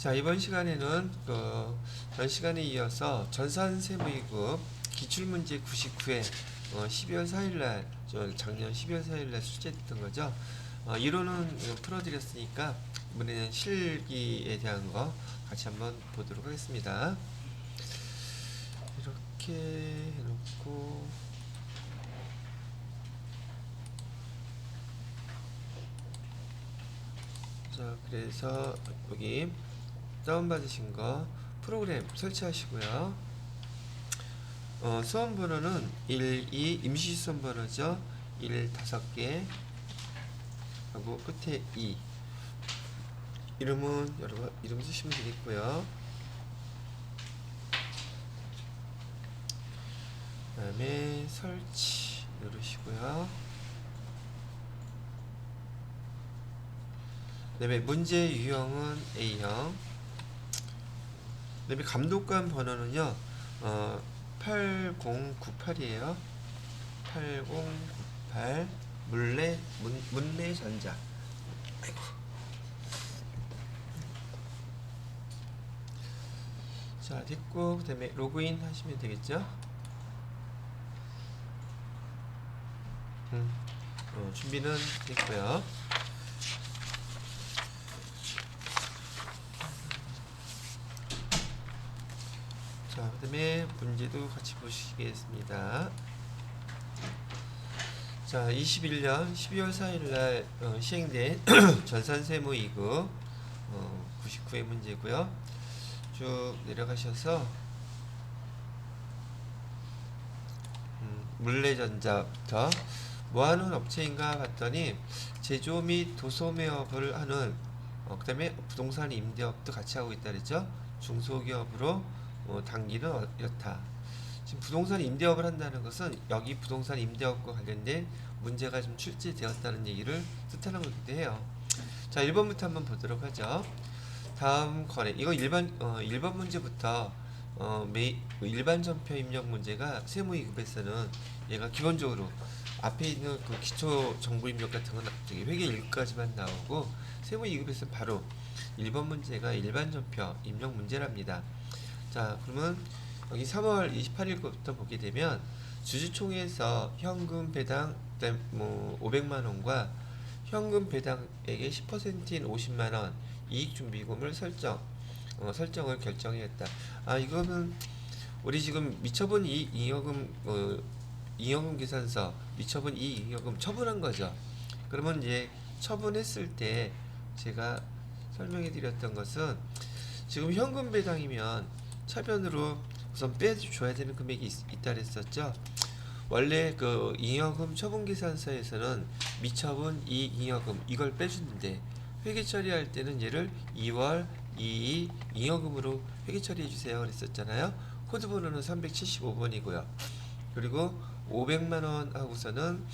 자, 이번 시간에는 전 시간에 이어서 전산세무이급 기출문제 99회 12월 4일날 작년 12월 4일날 출제됐던 거죠. 이론은 풀어드렸으니까 이번에는 실기에 대한 거 같이 한번 보도록 하겠습니다. 이렇게 해놓고 자, 그래서 여기 다운받으신 거 프로그램 설치하시고요. 수험번호는 1, 2 임시 수험번호죠. 1, 5개 하고 끝에 2 이름은 여러분 이름 쓰시면 되겠고요. 그 다음에 설치 누르시고요. 그 다음에 문제 유형은 A형. 그 다음에 감독관 번호는요 8098이에요 8098 문래전자. 자, 됐고 그 다음에 로그인 하시면 되겠죠. 준비는 됐고요. 자, 그 다음에 문제도 같이 보시겠습니다. 자, 21년 12월 4일날 시행된 전산세무 2급 99회 문제고요. 쭉 내려가셔서 물레전자부터 뭐하는 업체인가 봤더니 제조 및 도소 매업을 하는 그 다음에 부동산 임대업도 같이 하고 있다 그랬죠. 중소기업으로 단기는 이렇다. 지금 부동산 임대업을 한다는 것은 여기 부동산 임대업과 관련된 문제가 좀 출제되었다는 얘기를 뜻하는 거기도 해요. 자, 1번부터 한번 보도록 하죠. 다음 거래 이거 일반 문제부터 일반 전표 입력 문제가 세무 2급에서는 얘가 기본적으로 앞에 있는 그 기초 정보 입력 같은 건 저기 회계 1급까지만 나오고 세무 2급에서는 바로 1번 문제가 일반 전표 입력 문제랍니다. 자, 그러면 여기 3월 28일부터 보게 되면 주주총회에서 현금 배당 500만원과 현금 배당액의 10%인 50만원 이익준비금을 설정을 결정했다. 이거는 우리 지금 미처분 잉여금 계산서 미처분 잉여금 처분한 거죠. 그러면 이제 처분했을 때 제가 설명해 드렸던 것은 지금 현금 배당이면 차변으로 우선 빼줘야 되는 금액이 있다 그랬었죠. 원래 그 잉여금 처분 계산서에서는 미처분 잉여금 이걸 빼주는데 회계 처리할 때는 얘를 2월 2이 잉여금으로 회계 처리해 주세요 그랬었잖아요. 코드 번호는 375번이고요. 그리고 500만원 하고서는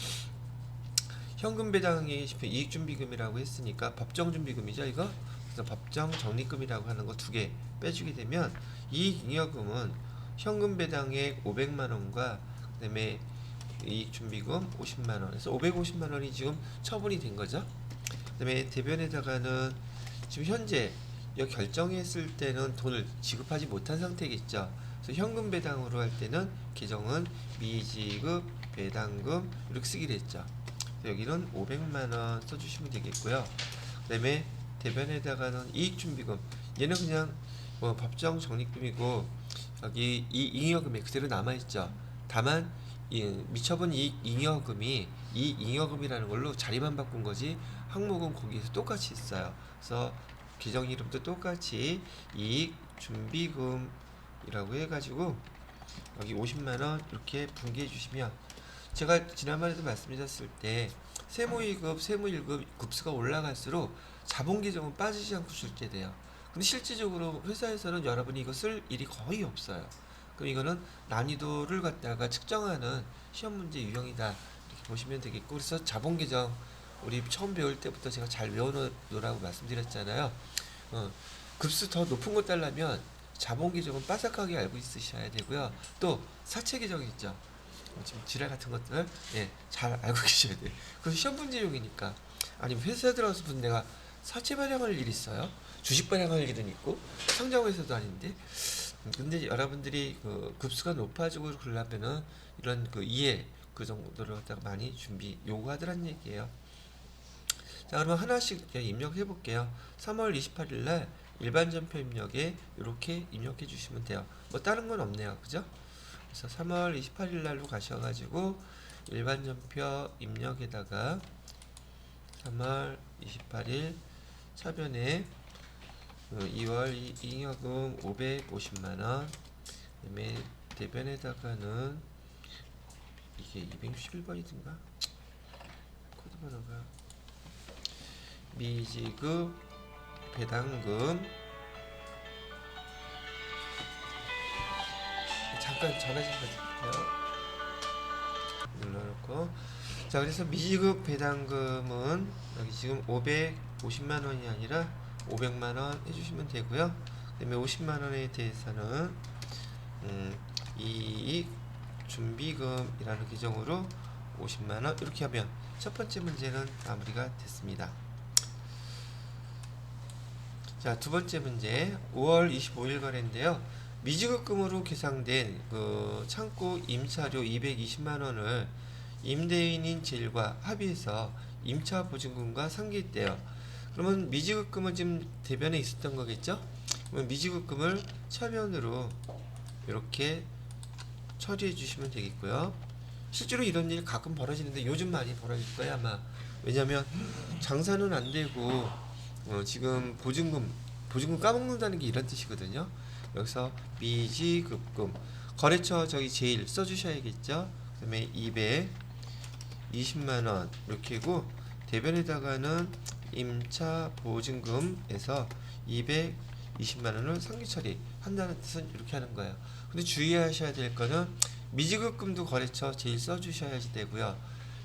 현금 배당이 이익준비금이라고 했으니까 법정준비금이죠 이거. 그래서 법정 적립금이라고 하는 거 2개 빼주게 되면 이익잉여금은 현금 배당액 500만원과 그 다음에 이익준비금 50만원 그래서 550만원이 지금 처분이 된 거죠. 그 다음에 대변에다가는 지금 현재 여기 결정했을 때는 돈을 지급하지 못한 상태겠죠. 그래서 현금 배당으로 할 때는 계정은 미지급 배당금 이렇게 쓰기로 했죠. 여기는 500만원 써주시면 되겠고요. 그 다음에 대변에다가는 이익준비금 얘는 그냥 법정 적립금이고 여기 이 잉여금이 그대로 남아있죠. 다만 미처분 잉여금이 이 잉여금이라는 걸로 자리만 바꾼 거지 항목은 거기에서 똑같이 있어요. 그래서 계정 이름도 똑같이 이익준비금이라고 해가지고 여기 50만원 이렇게 분기해 주시면 제가 지난번에도 말씀드렸을 때 세무 2급, 세무 1급 급수가 올라갈수록 자본 계정은 빠지지 않고 출제돼요. 근데 실질적으로 회사에서는 여러분이 이거 쓸 일이 거의 없어요. 그럼 이거는 난이도를 갖다가 측정하는 시험 문제 유형이다 이렇게 보시면 되겠고, 그래서 자본 계정 우리 처음 배울 때부터 제가 잘 외워놓으라고 말씀드렸잖아요. 급수 더 높은 거 따려면 자본 계정은 빠삭하게 알고 있으셔야 되고요. 또 사채 계정 있죠. 지금 지랄 같은 것들 잘 알고 계셔야 돼요. 그래서 시험 문제용이니까. 아니면 회사 들어가서 무슨 내가 사채 발행할 일이 있어요? 주식 발행할 일은 있고 상장회사도 아닌데. 근데 여러분들이 그 급수가 높아지고 그러려면은 이런 그 이해 그 정도를 갖다가 많이 준비 요구하더란 얘기예요. 자, 그러면 하나씩 입력해 볼게요. 3월 28일 날 일반 전표 입력에 이렇게 입력해 주시면 돼요. 뭐 다른 건 없네요. 그죠? 그래서 3월 28일 날로 가셔가지고 일반 전표 입력에다가 3월 28일 차변에 2월 잉여금 550만원, 그다음에 대변에다가는 이게 261번이든가 코드 번호가 미지급 배당금, 잠깐 전화 좀 받을게요. 눌러놓고, 자, 그래서 미지급 배당금은 여기 지금 550만원이 아니라 500만원 해주시면 되고요. 그 다음에 50만원에 대해서는 이익 준비금이라는 계정으로 50만원 이렇게 하면 첫 번째 문제는 마무리가 됐습니다. 자, 두 번째 문제 5월 25일 거래인데요. 미지급금으로 계상된 그 창고 임차료 220만원을 임대인인 제일과 합의해서 임차 보증금과 상기했대요. 그러면 미지급금은 지금 대변에 있었던 거겠죠? 그러면 미지급금을 차변으로 이렇게 처리해 주시면 되겠고요. 실제로 이런 일 가끔 벌어지는데 요즘 많이 벌어질 거예요 아마. 왜냐면 장사는 안 되고 지금 보증금 까먹는다는 게 이런 뜻이거든요. 여기서 미지급금 거래처 저기 제일 써주셔야겠죠. 그 다음에 220만원 이렇게고 대변에다가는 임차 보증금에서 220만원을 상기 처리 한다는 뜻은 이렇게 하는 거예요. 근데 주의하셔야 될 거는 미지급금도 거래처 제일 써주셔야지 되고요.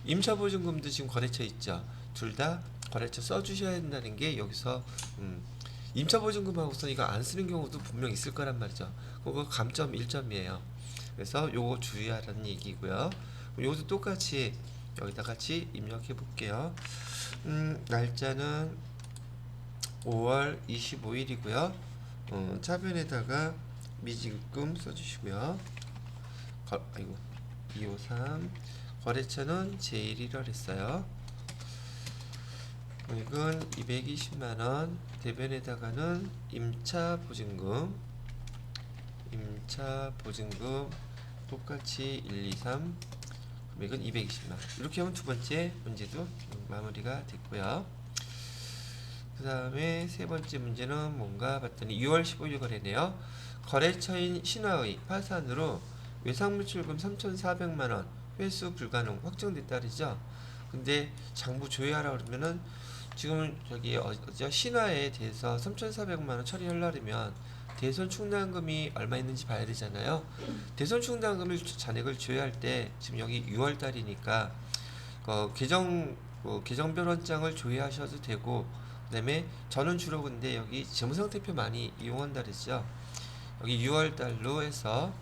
임차 보증금도 지금 거래처 있죠. 둘 다 거래처 써주셔야 된다는 게 여기서 임차 보증금하고서 이거 안 쓰는 경우도 분명 있을 거란 말이죠. 그거 감점 1점이에요. 그래서 요거 주의하라는 얘기고요. 요것도 똑같이 여기다 같이 입력해 볼게요. 날짜는 5월 25일이고요. 차변에다가 미지급금 써주시고요. 아이고 253 거래처는 제일이라 했어요. 이건 220만원 대변에다가는 임차 보증금 똑같이 1, 2, 3 금액은 220만원 이렇게 하면 두 번째 문제도 마무리가 됐고요. 그 다음에 세 번째 문제는 뭔가 봤더니 6월 15일 거래네요. 거래처인 신화의 파산으로 외상물출금 3,400만원 회수 불가능 확정됐다 그러죠. 근데 장부 조회하라 그러면은 지금 저기 신화에 대해서 3,400만원 처리하려면 대손 충당금이 얼마 있는지 봐야 되잖아요. 대손 충당금을 잔액을 조회할 때 지금 여기 6월달이니까 계정변원장을 조회하셔도 되고, 그 다음에 저는 주로 근데 여기 재무상태표 많이 이용한다 그랬죠. 여기 6월달로 해서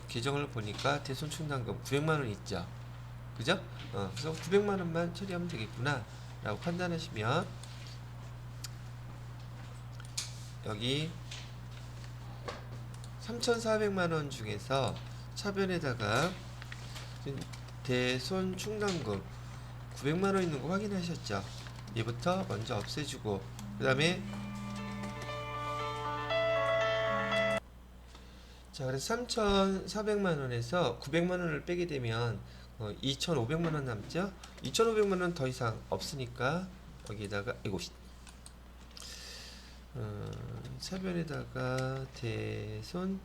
계정을 보니까 대손 충당금 900만원 있죠. 그죠? 그래서 900만원만 처리하면 되겠구나 라고 판단하시면 여기 3,400만원 중에서 차변에다가 대손 충당금 900만원 있는 거 확인하셨죠? 얘부터 먼저 없애주고, 그 다음에 자, 그래서 3,400만원에서 900만원을 빼게 되면 2,500만원 남죠? 2,500만원 더 이상 없으니까 여기다가 차변에다가 대손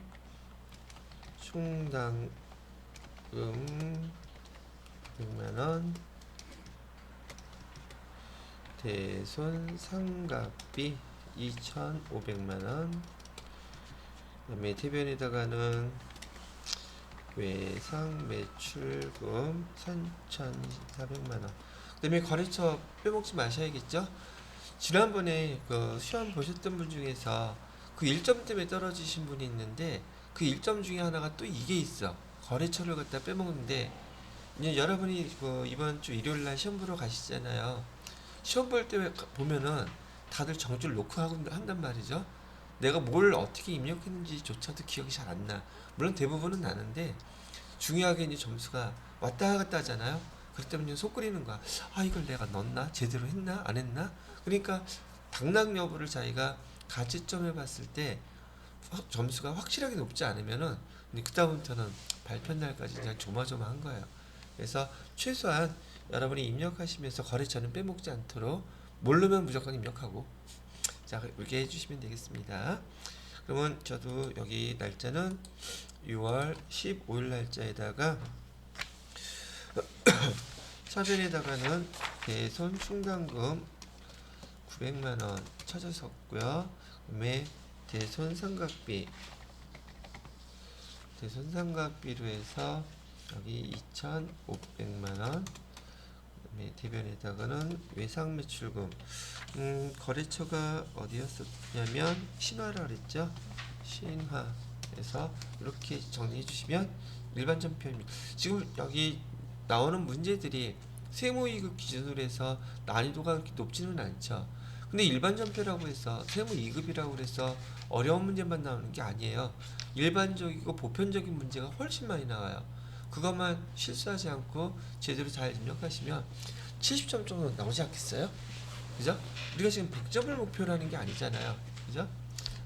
충당금 100만원 대손 상각비 2,500만원 그 다음에 대변에다가는 외상 매출금 3,400만원 그 다음에 거래처 빼먹지 마셔야겠죠. 지난번에 그 시험 보셨던 분 중에서 그 1점 때문에 떨어지신 분이 있는데 그 1점 중에 하나가 또 이게 있어. 거래처를 갖다 빼먹는데 이제 여러분이 그 이번 주 일요일날 시험 보러 가시잖아요. 시험 볼 때 보면은 다들 정줄 놓고 하고 한단 말이죠. 내가 뭘 어떻게 입력했는지조차도 기억이 잘 안 나. 물론 대부분은 나는데 중요하게 이제 점수가 왔다 갔다 하잖아요. 그렇기 때문에 속 끓이는 거야. 아, 이걸 내가 넣었나? 제대로 했나? 안 했나? 그러니까 당락 여부를 자기가 가치점해 봤을 때 점수가 확실하게 높지 않으면은 그다음부터는 발표 날까지 그냥 조마조마한 거예요. 그래서 최소한 여러분이 입력하시면서 거래처는 빼먹지 않도록 모르면 무조건 입력하고, 자, 이렇게 해주시면 되겠습니다. 그러면 저도 여기 날짜는 6월 15일 날짜에다가 차변에다가는 대손 충당금 900만원 찾아섰고요. 그다음에 대손 삼각비로 해서 여기 2,500만원, 그다음에 대변에다가는 외상 매출금, 거래처가 어디였었냐면 신화라 그랬죠. 신화에서 이렇게 정리해 주시면 일반 전표입니다. 지금 여기 나오는 문제들이 세무이익 기준으로 해서 난이도가 그렇게 높지는 않죠. 근데 일반 전표라고 해서 세무이익이라고 해서 어려운 문제만 나오는 게 아니에요. 일반적이고 보편적인 문제가 훨씬 많이 나와요. 그것만 실수하지 않고 제대로 잘 입력하시면 70점 정도 나오지 않겠어요? 그죠? 우리가 지금 100점을 목표로 하는 게 아니잖아요. 그죠?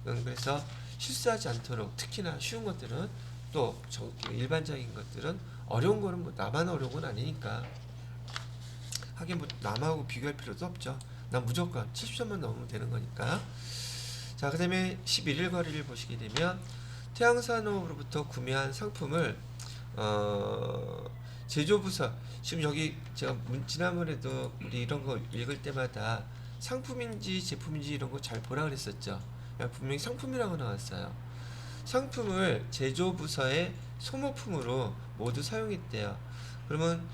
그래서 실수하지 않도록, 특히나 쉬운 것들은, 또 일반적인 것들은, 어려운 거는 뭐 나만 어려운 건 아니니까 하긴 뭐 남하고 비교할 필요도 없죠. 난 무조건 70점만 넘으면 되는 거니까. 자, 그 다음에 11일 거래를 보시게 되면 태양산업으로부터 구매한 상품을 제조부서, 지금 여기 제가 지난번에도 우리 이런 거 읽을 때마다 상품인지 제품인지 이런 거 잘 보라 그랬었죠. 분명히 상품이라고 나왔어요. 상품을 제조부서의 소모품으로 모두 사용했대요. 그러면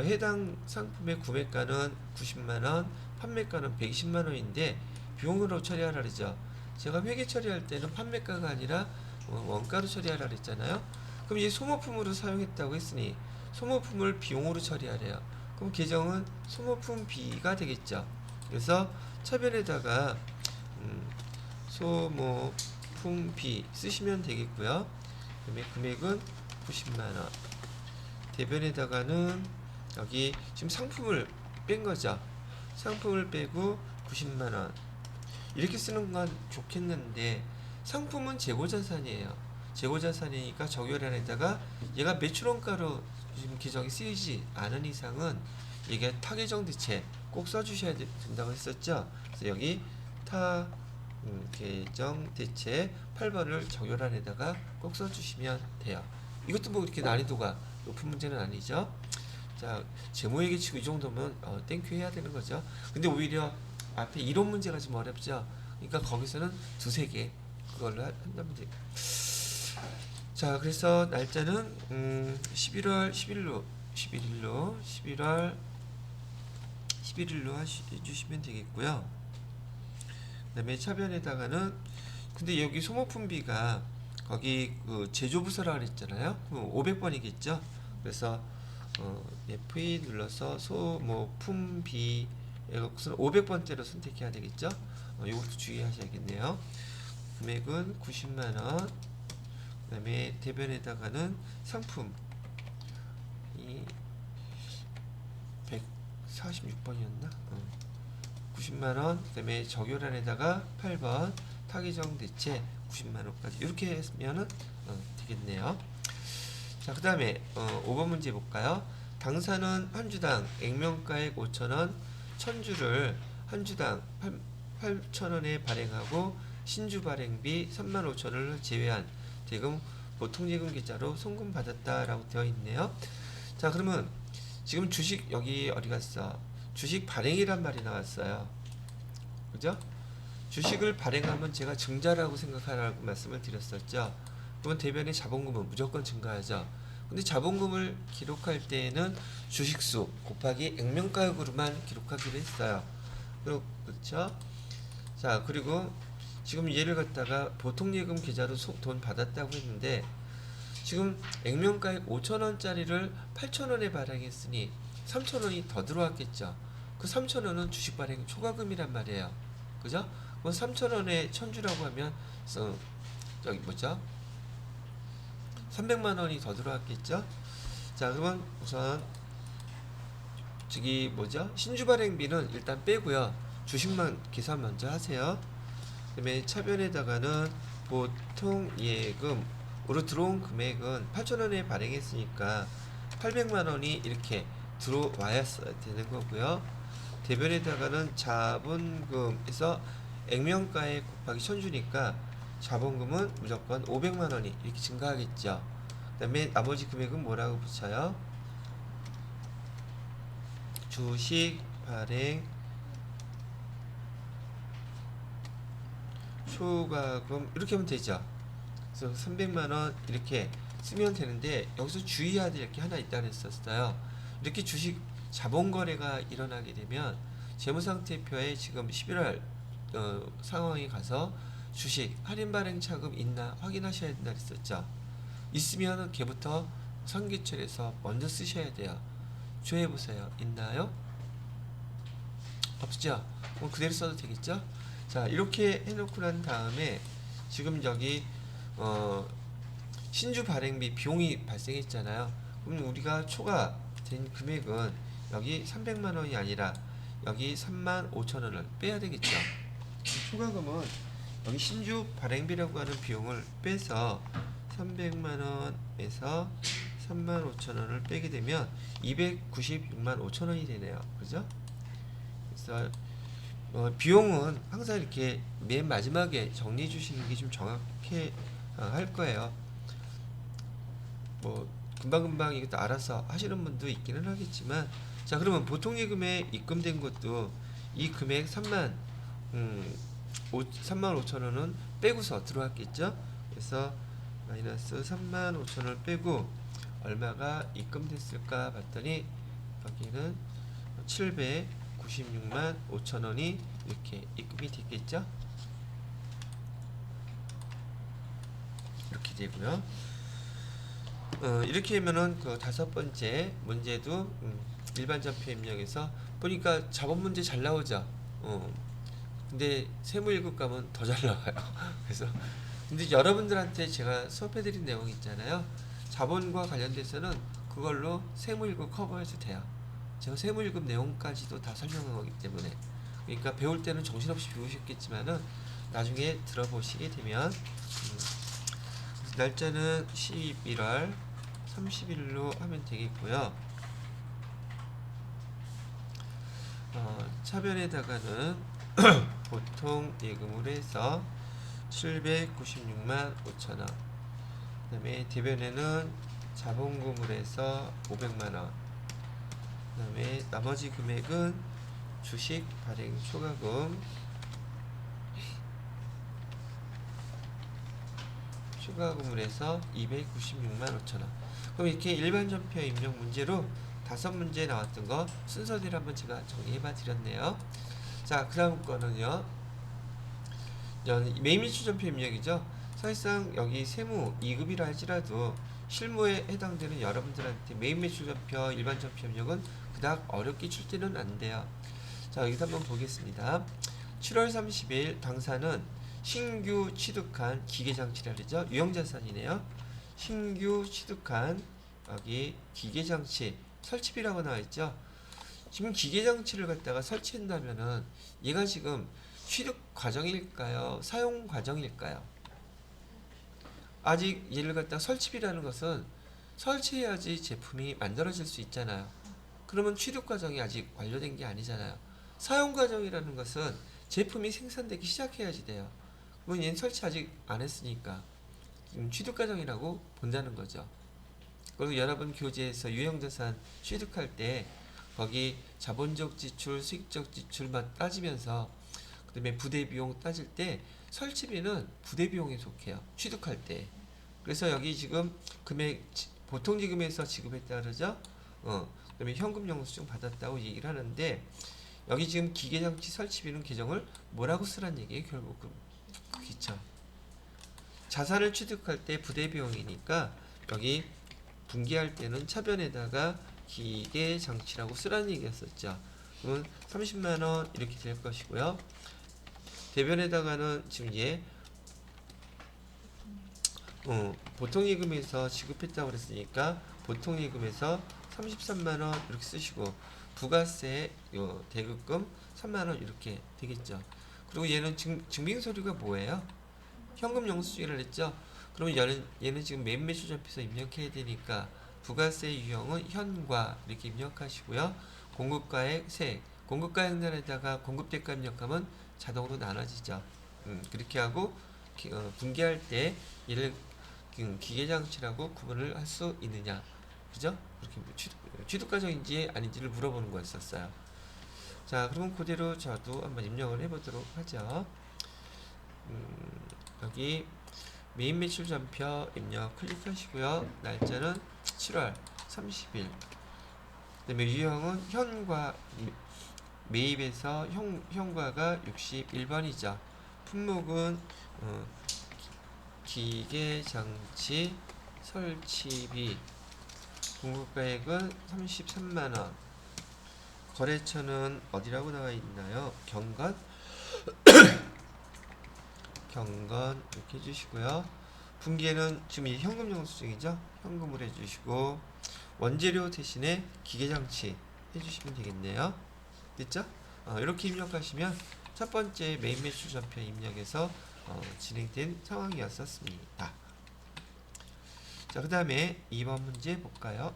해당 상품의 구매가는 90만원, 판매가는 120만원인데 비용으로 처리하라 그러죠. 제가 회계 처리할 때는 판매가가 아니라 원가로 처리하라 그랬잖아요. 그럼 이 소모품으로 사용했다고 했으니 소모품을 비용으로 처리하래요. 그럼 계정은 소모품 B가 되겠죠. 그래서 차변에다가 소모품 B 쓰시면 되겠고요. 그다음에 금액은 90만원. 대변에다가는 여기 지금 상품을 뺀 거죠. 상품을 빼고 90만원. 이렇게 쓰는 건 좋겠는데 상품은 재고자산이에요. 재고자산이니까 적용란에다가 얘가 매출원가로 지금 계정이 쓰이지 않은 이상은 이게 타계정 대체 꼭 써주셔야 된다고 했었죠. 그래서 여기 계정 대체 8번을 적용란에다가 꼭 써주시면 돼요. 이것도 뭐 이렇게 난이도가 높은 문제는 아니죠. 자, 재무회계치고 이 정도면 땡큐 해야 되는 거죠. 근데 오히려 앞에 이론 문제가 좀 어렵죠. 그러니까 거기서는 두세 개 그걸로 한다면 돼요. 자, 그래서 날짜는 11월 11일로 해주시면 되겠고요. 그 다음에 차변에다가는, 근데 여기 소모품비가 거기 그 제조부서라 그랬잖아요. 그럼 500번이겠죠. 그래서 F2 눌러서 소모품비 이것은 500번대로 선택해야 되겠죠. 이것도 주의하셔야겠네요. 금액은 90만원. 그 다음에 대변에다가는 상품 이 146번이었나? 90만원. 그 다음에 적용란에다가 8번 타계정 대체 90만원까지 이렇게 했으면은 되겠네요. 자, 그 다음에 5번 문제 볼까요? 당사는 한 주당 액면가액 5,000원 1000주를 한 주당 8,000원에 발행하고 신주 발행비 35,000원을 제외한 대금 보통예금 계좌로 송금받았다라고 되어 있네요. 자, 그러면 지금 주식 여기 어디 갔어? 주식 발행이란 말이 나왔어요. 그죠? 주식을 발행하면 제가 증자라고 생각하라고 말씀을 드렸었죠. 그러면 대변의 자본금은 무조건 증가하죠. 근데 자본금을 기록할 때에는 주식수 곱하기 액면가액으로만 기록하기로 했어요. 그렇죠? 자, 그리고 지금 얘를 갖다가 보통예금 계좌로 돈 받았다고 했는데 지금 액면가액 5,000원짜리를 8,000원에 발행했으니 3,000원이 더 들어왔겠죠. 그 3,000원은 주식 발행 초과금이란 말이에요. 그죠? 그럼 3,000원에 1,000주라고 하면 저기 뭐죠? 300만 원이 더 들어왔겠죠? 자, 그러면 우선 저기 뭐죠? 신주 발행비는 일단 빼고요. 주식만 계산 먼저 하세요. 그다음에 차변에다가는 보통 예금으로 들어온 금액은 8,000원에 발행했으니까 800만 원이 이렇게 들어와야 되는 거고요. 대변에다가는 자본금에서 액면가에 곱하기 1,000주니까 자본금은 무조건 500만 원이 이렇게 증가하겠죠. 그다음에 나머지 금액은 뭐라고 붙여요? 주식 발행 초과금 이렇게 하면 되죠. 그래서 300만 원 이렇게 쓰면 되는데 여기서 주의해야 될 게 하나 있다고 했었어요. 이렇게 주식 자본 거래가 일어나게 되면 재무상태표에 지금 11월 상황에 가서 주식 할인 발행 차금 있나 확인하셔야 된다 했었죠. 있으면 걔부터 상기철에서 먼저 쓰셔야 돼요. 조회해 보세요. 있나요? 없죠? 그럼 그대로 써도 되겠죠? 자, 이렇게 해놓고 난 다음에 지금 여기 신주 발행비 비용이 발생했잖아요. 그럼 우리가 초과된 금액은 여기 300만 원이 아니라 여기 35,000원을 빼야 되겠죠. 초과금은 여기 신주 발행비라고 하는 비용을 빼서 300만 원에서 35,000원을 빼게 되면 296만 5천원이 되네요. 그죠? 그래서 비용은 항상 이렇게 맨 마지막에 정리해 주시는 게 좀 정확해 할 거예요. 뭐 금방금방 이것도 알아서 하시는 분도 있기는 하겠지만, 자, 그러면 보통 예금에 입금된 것도 이 금액 35,000원은 빼고서 들어왔겠죠. 그래서 마이너스 35,000원을 빼고 얼마가 입금됐을까 봤더니 여기는 796만 5천원이 이렇게 입금이 됐겠죠. 이렇게 되고요. 이렇게 하면은 그 5번째 문제도 일반 전표 입력에서 보니까 자본 문제 잘 나오죠. 근데 세무 1급 가면 더 잘 나와요. 그래서 근데 여러분들한테 제가 수업해드린 내용 있잖아요. 자본과 관련돼서는 그걸로 세무 1급 커버해도 돼요. 제가 세무 1급 내용까지도 다 설명한 거기 때문에, 그러니까 배울 때는 정신없이 배우셨겠지만은 나중에 들어보시게 되면 날짜는 11월 30일로 하면 되겠고요. 차변에다가는 보통 예금으로 해서 796만 5천원, 그 다음에 대변에는 자본금으로 해서 500만원, 그 다음에 나머지 금액은 주식 발행 초과금, 추가금을 해서 296만 5천원. 그럼 이렇게 일반 전표 입력 문제로 5문제 나왔던 거 순서대로 한번 제가 정리해봐 드렸네요. 자, 그 다음 거는요, 매입 매출 전표 입력이죠. 사실상 여기 세무 2급이라 할지라도 실무에 해당되는 여러분들한테 매입 매출 전표 일반 전표 입력은 그닥 어렵게 출제는 안 돼요. 자, 여기서 한번 보겠습니다. 7월 30일 당사는 신규 취득한 기계장치라 그러죠. 유형자산이네요. 신규 취득한 여기 기계장치 설치비라고 나와있죠. 지금 기계장치를 갖다가 설치한다면은 얘가 지금 취득 과정일까요? 사용 과정일까요? 아직 얘를 갖다가 설치비라는 것은 설치해야지 제품이 만들어질 수 있잖아요. 그러면 취득 과정이 아직 완료된 게 아니잖아요. 사용 과정이라는 것은 제품이 생산되기 시작해야지 돼요. 그러면 얘는 설치 아직 안 했으니까 취득 과정이라고 본다는 거죠. 그리고 여러분 교재에서 유형자산 취득할 때 거기 자본적 지출, 수익적 지출만 따지면서 그 다음에 부대비용 따질 때 설치비는 부대비용에 속해요. 취득할 때. 그래서 여기 지금 금액 보통지급에서 지급했다 그러죠. 그 다음에 현금 영수증 받았다고 얘기를 하는데 여기 지금 기계장치 설치비는 계정을 뭐라고 쓰란 얘기예요. 결국은 그렇죠. 자산을 취득할 때 부대비용이니까 여기 분기할 때는 차변에다가 기계장치라고 쓰라는 얘기였었죠. 그러면 30만원 이렇게 될 것이고요. 대변에다가는 지금 얘 보통예금에서 지급했다고 그랬으니까 보통예금에서 33만원 이렇게 쓰시고 부가세 요 대급금 3만원 이렇게 되겠죠. 그리고 얘는 증빙서류가 뭐예요? 현금 영수증이라 했죠. 그러면 얘는 지금 매매수전표에서 입력해야 되니까 부가세 유형은 현과 이렇게 입력하시고요. 공급가액 세액, 공급가액란에다가 공급대가 입력하면 자동으로 나눠지죠. 그렇게 하고 분기할 때 얘를 기계장치라고 구분을 할 수 있느냐, 그죠? 그렇게 취득과정인지 아닌지를 물어보는 거였었어요. 자, 그러면 그대로 저도 한번 입력을 해보도록 하죠. 여기 메인 매출 전표 입력 클릭하시고요. 날짜는 7월 30일. 그다음에 유형은 현과 매입에서 현과가 61번이죠. 품목은 기계장치 설치비, 공급가액은 33만원. 거래처는 어디라고 나와 있나요? 경건 이렇게 해주시고요. 분기에는 지금 이 현금 영수증이죠. 현금으로 해주시고 원재료 대신에 기계장치 해주시면 되겠네요. 됐죠? 이렇게 입력하시면 첫 번째 메인 매출 전표 입력에서 진행된 상황이었었습니다. 자, 그 다음에 2번 문제 볼까요?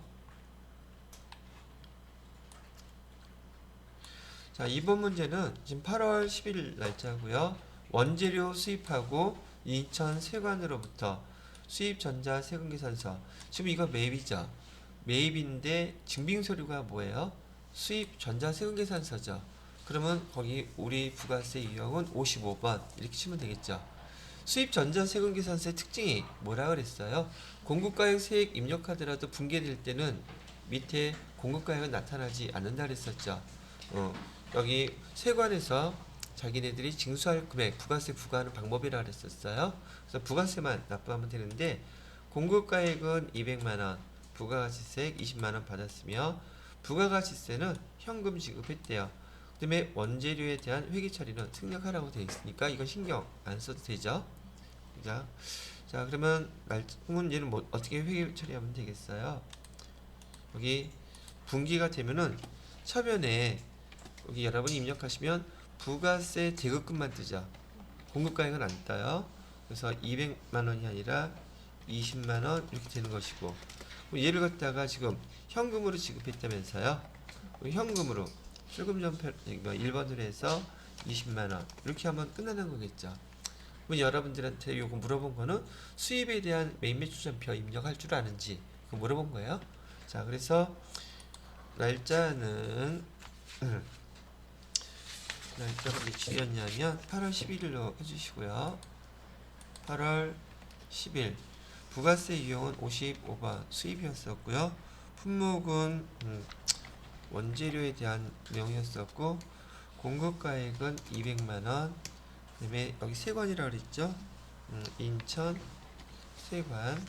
자, 2번 문제는 지금 8월 10일 날짜고요. 원재료 수입하고 인천 세관으로부터 수입 전자 세금 계산서. 지금 이거 매입이죠. 매입인데 증빙서류가 뭐예요? 수입 전자 세금 계산서죠. 그러면 거기 우리 부가세 유형은 55번 이렇게 치면 되겠죠. 수입 전자 세금 계산서의 특징이 뭐라 그랬어요? 공급가액 세액 입력하더라도 분계될 때는 밑에 공급가액은 나타나지 않는다 그랬었죠. 여기 세관에서 자기네들이 징수할 금액, 부가세 부과하는 방법이라 그랬었어요. 그래서 부가세만 납부하면 되는데 공급가액은 200만원, 부가가치세 20만원 받았으며 부가가치세는 현금 지급했대요. 그 다음에 원재료에 대한 회계 처리는 특력하라고 되어 있으니까 이건 신경 안 써도 되죠. 자, 그러면 얘는 뭐 어떻게 회계 처리하면 되겠어요? 여기 분기가 되면은 처변에 여기 여러분이 입력하시면 부가세 대급금만 뜨죠. 공급가액은 안 떠요. 그래서 200만원이 아니라 20만원 이렇게 되는 것이고, 얘를 갖다가 지금 현금으로 지급했다면서요. 현금으로 출금전표 1번으로 해서 20만원 이렇게 하면 끝나는 거겠죠. 그럼 여러분들한테 요거 물어본 거는 수입에 대한 메인 매출전표 입력할 줄 아는지 그거 물어본 거예요. 자, 그래서 날짜는 날짜가 며칠이었냐면 8월 11일로 해주시고요. 8월 10일 부가세 유형은 55번 수입이었었고요. 품목은 원재료에 대한 내용이었었고 공급가액은 200만원. 그 다음에 여기 세관이라고 그랬죠. 인천 세관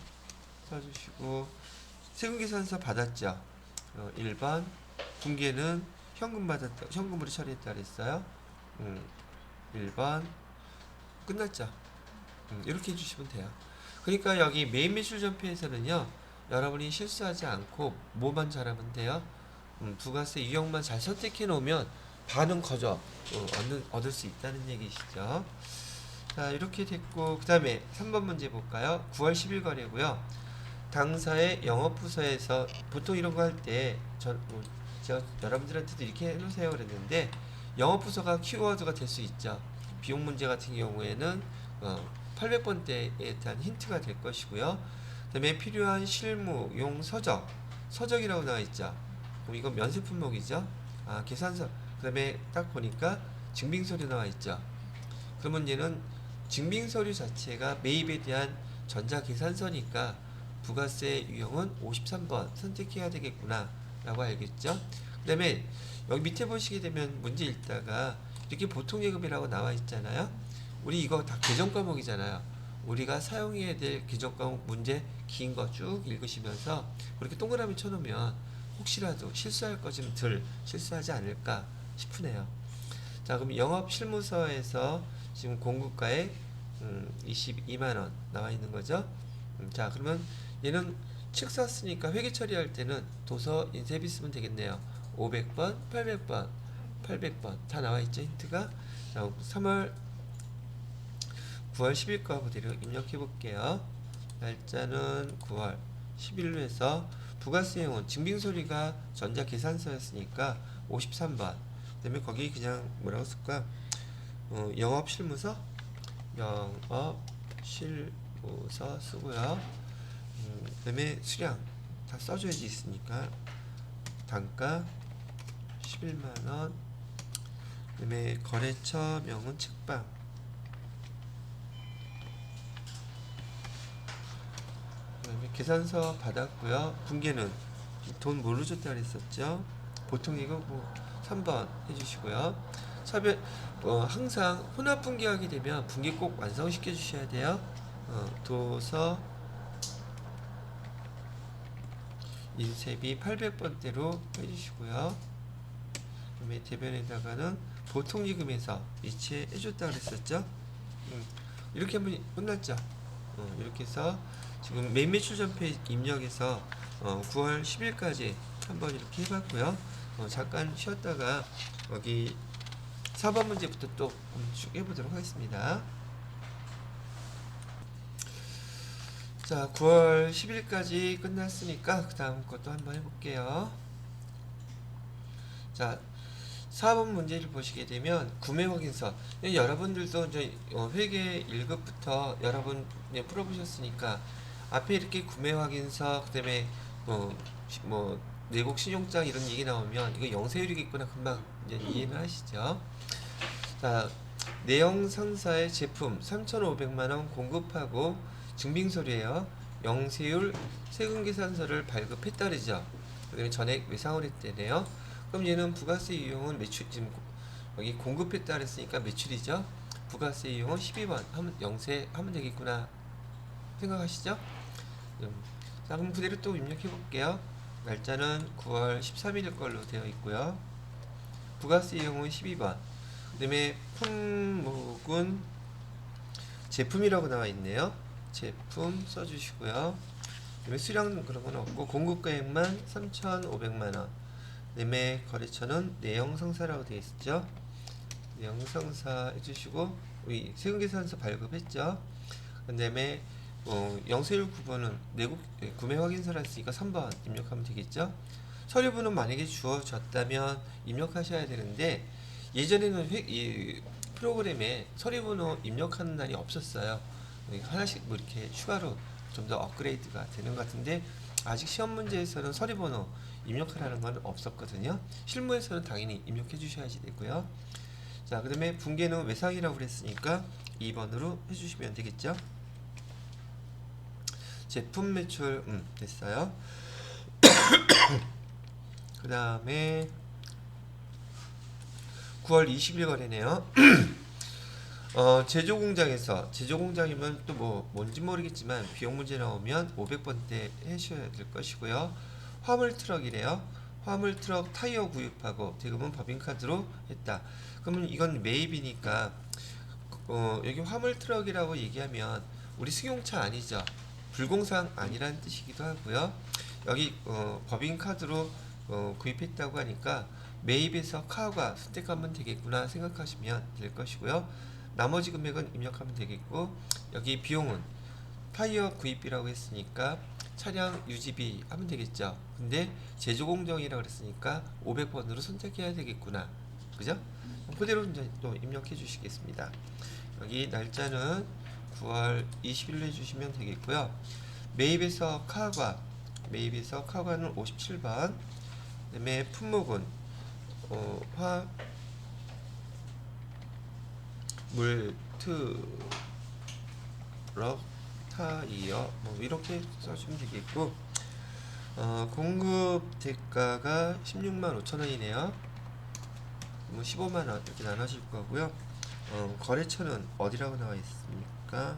써주시고 세금계산서 받았죠. 1번 분기에는 현금으로 처리했다 그랬어요. 1번 끝났죠. 이렇게 해주시면 돼요. 그러니까 여기 메인 매출 전표에서는요, 여러분이 실수하지 않고 뭐만 잘하면 돼요? 부가세 유형만 잘 선택해 놓으면 반은 거저 얻을 수 있다는 얘기시죠. 자, 이렇게 됐고 그 다음에 3번 문제 볼까요? 9월 10일 거래고요. 당사의 영업부서에서 보통 이런 거 할 때 제가 여러분들한테도 이렇게 해놓으세요 그랬는데 영업부서가 키워드가 될 수 있죠. 비용 문제 같은 경우에는 800번대에 대한 힌트가 될 것이고요. 그 다음에 필요한 실무용 서적이라고 나와 있죠. 그럼 이건 면세 품목이죠. 계산서. 그 다음에 딱 보니까 증빙서류 나와 있죠. 그러면 얘는 증빙서류 자체가 매입에 대한 전자계산서니까 부가세 유형은 53번 선택해야 되겠구나 라고 알겠죠. 그 다음에 여기 밑에 보시게 되면 문제 읽다가 이렇게 보통예금이라고 나와 있잖아요. 우리 이거 다 개정 과목이잖아요. 우리가 사용해야 될 개정 과목 문제 긴 거 쭉 읽으시면서 그렇게 동그라미 쳐놓으면 혹시라도 실수할 거 좀 덜 실수하지 않을까 싶으네요. 자, 그럼 영업실무서에서 지금 공급가에 22만원 나와 있는 거죠. 자, 그러면 얘는 책 샀으니까 회계 처리할 때는 도서 인쇄비 쓰면 되겠네요. 500번, 800번, 800번 다 나와 있죠, 힌트가. 자, 9월 10일 거 그대로 입력해 볼게요. 날짜는 9월 10일로 해서 부가세용은 증빙서류가 전자계산서였으니까 53번. 그다음에 거기 그냥 뭐라고 쓸까? 영업실무서, 영업실무서 쓰고요. 그다음에 수량 다 써줘야지 있으니까 단가 11만원. 그다음에 거래처명은 책방. 그다음에 계산서 받았고요. 분계는 돈 뭘로 줬다 그랬었죠? 보통 이거 뭐 3번 해주시고요. 차별 항상 혼합 분계하게 되면 분계 꼭 완성시켜 주셔야 돼요. 도서 인쇄비 800번대로 해주시고요. 그다음에 대변에다가는 보통지급에서 이체 해줬다 그랬었죠. 이렇게 하면 끝났죠. 이렇게 해서 지금 매매 출전페 입력해서 9월 10일까지 한번 이렇게 해봤고요. 잠깐 쉬었다가 여기 4번 문제부터 또 쭉 해보도록 하겠습니다. 자, 9월 10일까지 끝났으니까 그 다음 것도 한번 해볼게요. 자, 4번 문제를 보시게 되면 구매 확인서. 여러분들도 이제 회계 1급부터 여러 번 풀어보셨으니까 앞에 이렇게 구매 확인서, 그 다음에 뭐 내국 신용장 이런 얘기 나오면 이거 영세율이겠구나 금방 이제 이해는 하시죠. 자, 내용 상사의 제품 3,500만원 공급하고 증빙서류예요. 영세율 세금계산서를 발급했다 그러죠. 그다음에 전액 외상을 했대네요. 그럼 얘는 부가세 이용은 매출, 지금 여기 공급했다 그랬으니까 매출이죠. 부가세 이용은 12번 하면 영세 하면 되겠구나 생각하시죠? 자, 그럼 그대로 또 입력해 볼게요. 날짜는 9월 13일 걸로 되어 있고요. 부가세 이용은 12번. 그 다음에 품목은 제품이라고 나와 있네요. 제품 써주시고요. 그다음에 수량 그런 건 없고 공급가액만 3,500만원. 그다음에 거래처는 내용상사라고 되어 있죠. 내용상사 해주시고 우리 세금계산서 발급했죠. 그다음에 영세율 9번은 내국 구매 확인서라 했으니까 3번 입력하면 되겠죠. 서류번호 만약에 주어졌다면 입력하셔야 되는데 예전에는 이 프로그램에 서류번호 입력하는 날이 없었어요. 하나씩 뭐 이렇게 추가로 좀 더 업그레이드가 되는 것 같은데 아직 시험 문제에서는 서류번호 입력하라는 건 없었거든요. 실무에서는 당연히 입력해 주셔야지 되고요. 자, 그 다음에 분계는 외상이라고 그랬으니까 2번으로 해주시면 되겠죠. 제품 매출 됐어요. 그 다음에 9월 20일 거래네요. 제조공장이면 또 뭔지 모르겠지만 비용 문제 나오면 500번대 하셔야 될 것이고요. 화물트럭이래요. 화물트럭 타이어 구입하고 대금은 법인카드로 했다. 그러면 이건 매입이니까 여기 화물트럭이라고 얘기하면 우리 승용차 아니죠. 불공상 아니라는 뜻이기도 하고요. 여기 법인카드로 구입했다고 하니까 매입에서 카가 선택하면 되겠구나 생각하시면 될 것이고요. 나머지 금액은 입력하면 되겠고 여기 비용은 타이어 구입비라고 했으니까 차량 유지비 하면 되겠죠. 근데 제조공정이라고 그랬으니까 500번으로 선택해야 되겠구나. 그죠? 그대로 이제 또 입력해 주시겠습니다. 여기 날짜는 9월 20일로 해주시면 되겠고요. 매입에서 카과는 57번. 그 다음에 품목은 물트럭 타이어 뭐 이렇게 써주면 되겠고 공급 대가가 16만 5천원이네요. 뭐 15만원 이렇게 나눠질 거고요. 거래처는 어디라고 나와 있습니까?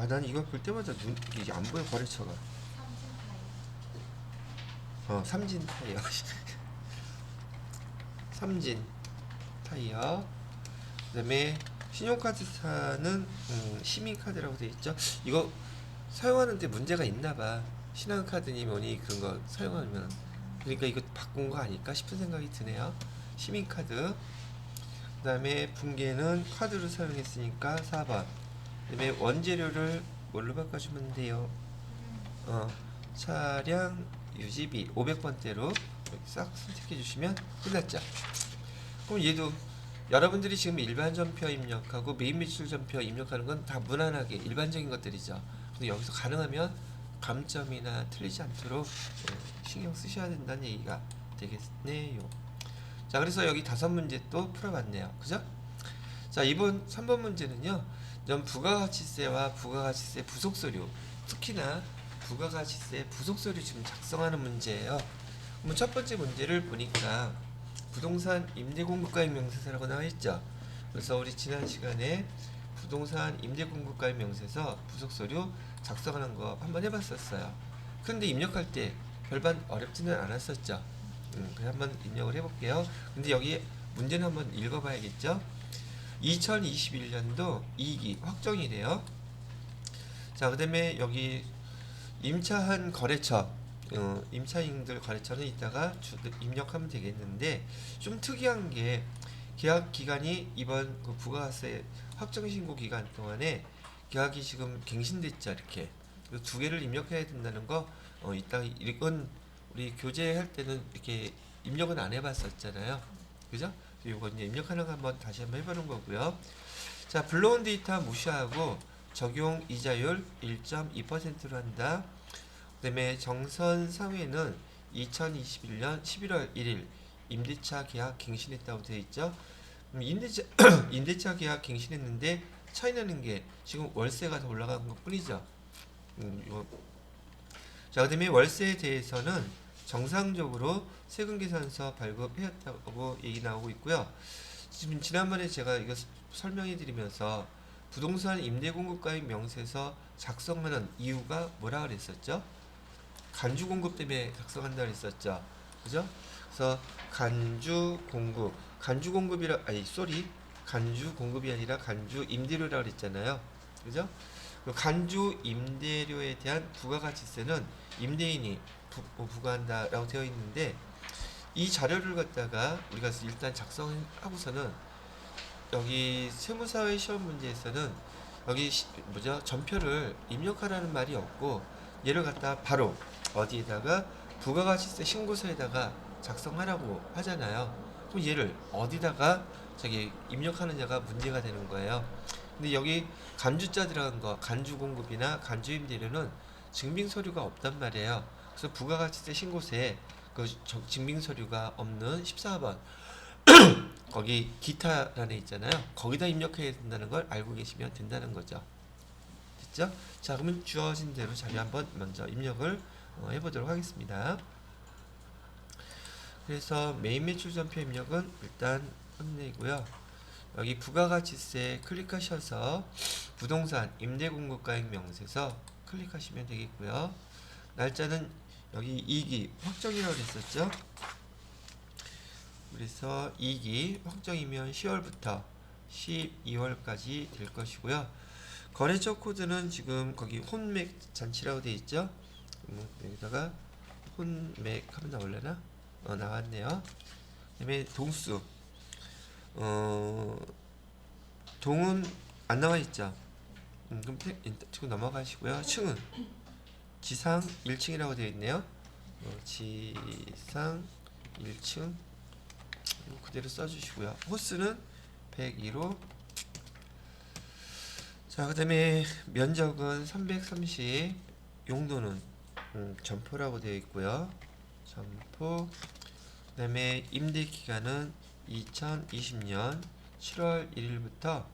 난 이거 볼 때마다 이게 안 보여. 거래처가 삼진 타이어 삼진 타이어. 그다음에 신용카드사는 시민카드라고 되어 있죠. 이거 사용하는데 문제가 있나봐. 신한카드니 뭐니 그런 거 사용하면, 그러니까 이거 바꾼 거 아닐까 싶은 생각이 드네요. 시민카드. 그 다음에 붕괴는 카드로 사용했으니까 4번. 그 다음에 원재료를 뭘로 바꿔주면 돼요? 차량 유지비 500번대로 싹 선택해 주시면 끝났죠. 그럼 얘도 여러분들이 지금 일반 전표 입력하고 메인 매출 전표 입력하는 건 다 무난하게 일반적인 것들이죠. 근데 여기서 가능하면 감점이나 틀리지 않도록 신경 쓰셔야 된다는 얘기가 되겠네요. 자, 그래서 여기 5문제 또 풀어봤네요. 그죠? 자, 이번 3번 문제는요, 전 부가가치세와 부가가치세 부속서류, 특히나 부가가치세 부속서류 지금 작성하는 문제예요. 그럼 첫 번째 문제를 보니까 부동산 임대공급가액 명세서라고 나와있죠. 그래서 우리 지난 시간에 부동산 임대공급가액 명세서 부속서류 작성하는 거 한번 해봤었어요. 근데 입력할 때 별반 어렵지는 않았었죠. 그냥 한번 입력을 해볼게요. 근데 여기 문제는 한번 읽어봐야겠죠. 2021년도 2기 확정이래요. 자, 그 다음에 여기 임차한 거래처, 임차인들 거래처는 이따가 입력하면 되겠는데, 좀 특이한 게 계약 기간이 이번 그 부가세 확정신고 기간 동안에 계약이 지금 갱신됐죠. 이렇게 2개를 입력해야 된다는 거, 이따 이건 우리 교재할 때는 이렇게 입력은 안 해봤었잖아요. 그죠? 이거 이제 입력하는 거 한번 다시 한번 해보는 거고요. 자, 불러온 데이터 무시하고 적용 이자율 1.2%로 한다. 그 다음에 정선 상회는 2021년 11월 1일 임대차 계약 갱신했다고 되어 있죠. 임대차, 임대차 계약 갱신했는데 차이나는 게 지금 월세가 더 올라간 것 뿐이죠. 자, 그 다음에 월세에 대해서는 정상적으로 세금계산서 발급해왔다고 얘기 나오고 있고요. 지금 지난번에 제가 이거 설명해 드리면서 부동산 임대공급가액 명세서 작성하는 이유가 뭐라 그랬었죠? 간주 공급 때문에 작성한다 그랬었죠. 그죠? 그래서 간주 공급이라, 간주 공급이 아니라 간주 임대료라고 그랬잖아요. 그죠? 간주 임대료에 대한 부가가치세는 임대인이 부과한다라고 되어 있는데, 이 자료를 갖다가 우리가 일단 작성하고서는 여기 세무사회 시험 문제에서는 여기 전표를 입력하라는 말이 없고, 얘를 갖다 바로 어디에다가 부가가치세 신고서에다가 작성하라고 하잖아요. 그럼 얘를 어디다가 입력하느냐가 문제가 되는 거예요. 근데 여기 간주자 들어간 거, 간주공급이나 간주임대료는 증빙서류가 없단 말이에요. 그래서 부가가치세 신고서에 그 증빙서류가 없는 14번 거기 기타라는 애 있잖아요. 거기다 입력해야 된다는 걸 알고 계시면 된다는 거죠. 됐죠? 자, 그러면 주어진 대로 자료 한번 먼저 입력을 해보도록 하겠습니다. 그래서 메인 매출 전표 입력은 일단 끝내고요. 여기 부가가치세 클릭하셔서 부동산 임대공급가액 명세서 클릭하시면 되겠고요. 날짜는 여기 2기 확정이라고 했었죠. 그래서 2기 확정이면 10월부터 12월까지 될 것이고요. 거래처 코드는 지금 거기 혼맥 잔치라고 되어 있죠. 여기다가 혼맥 하면 나올려나? 나왔네요. 그 다음에 동수, 동은 안 나와 있죠. 그럼 지금 넘어가시고요. 층은 지상 1층이라고 되어 있네요. 지상 1층 그대로 써주시고요. 호스는 102로. 자, 그 다음에 면적은 330, 용도는 점포라고 되어 있고요. 점포. 그 다음에 임대 기간은 2020년 7월 1일부터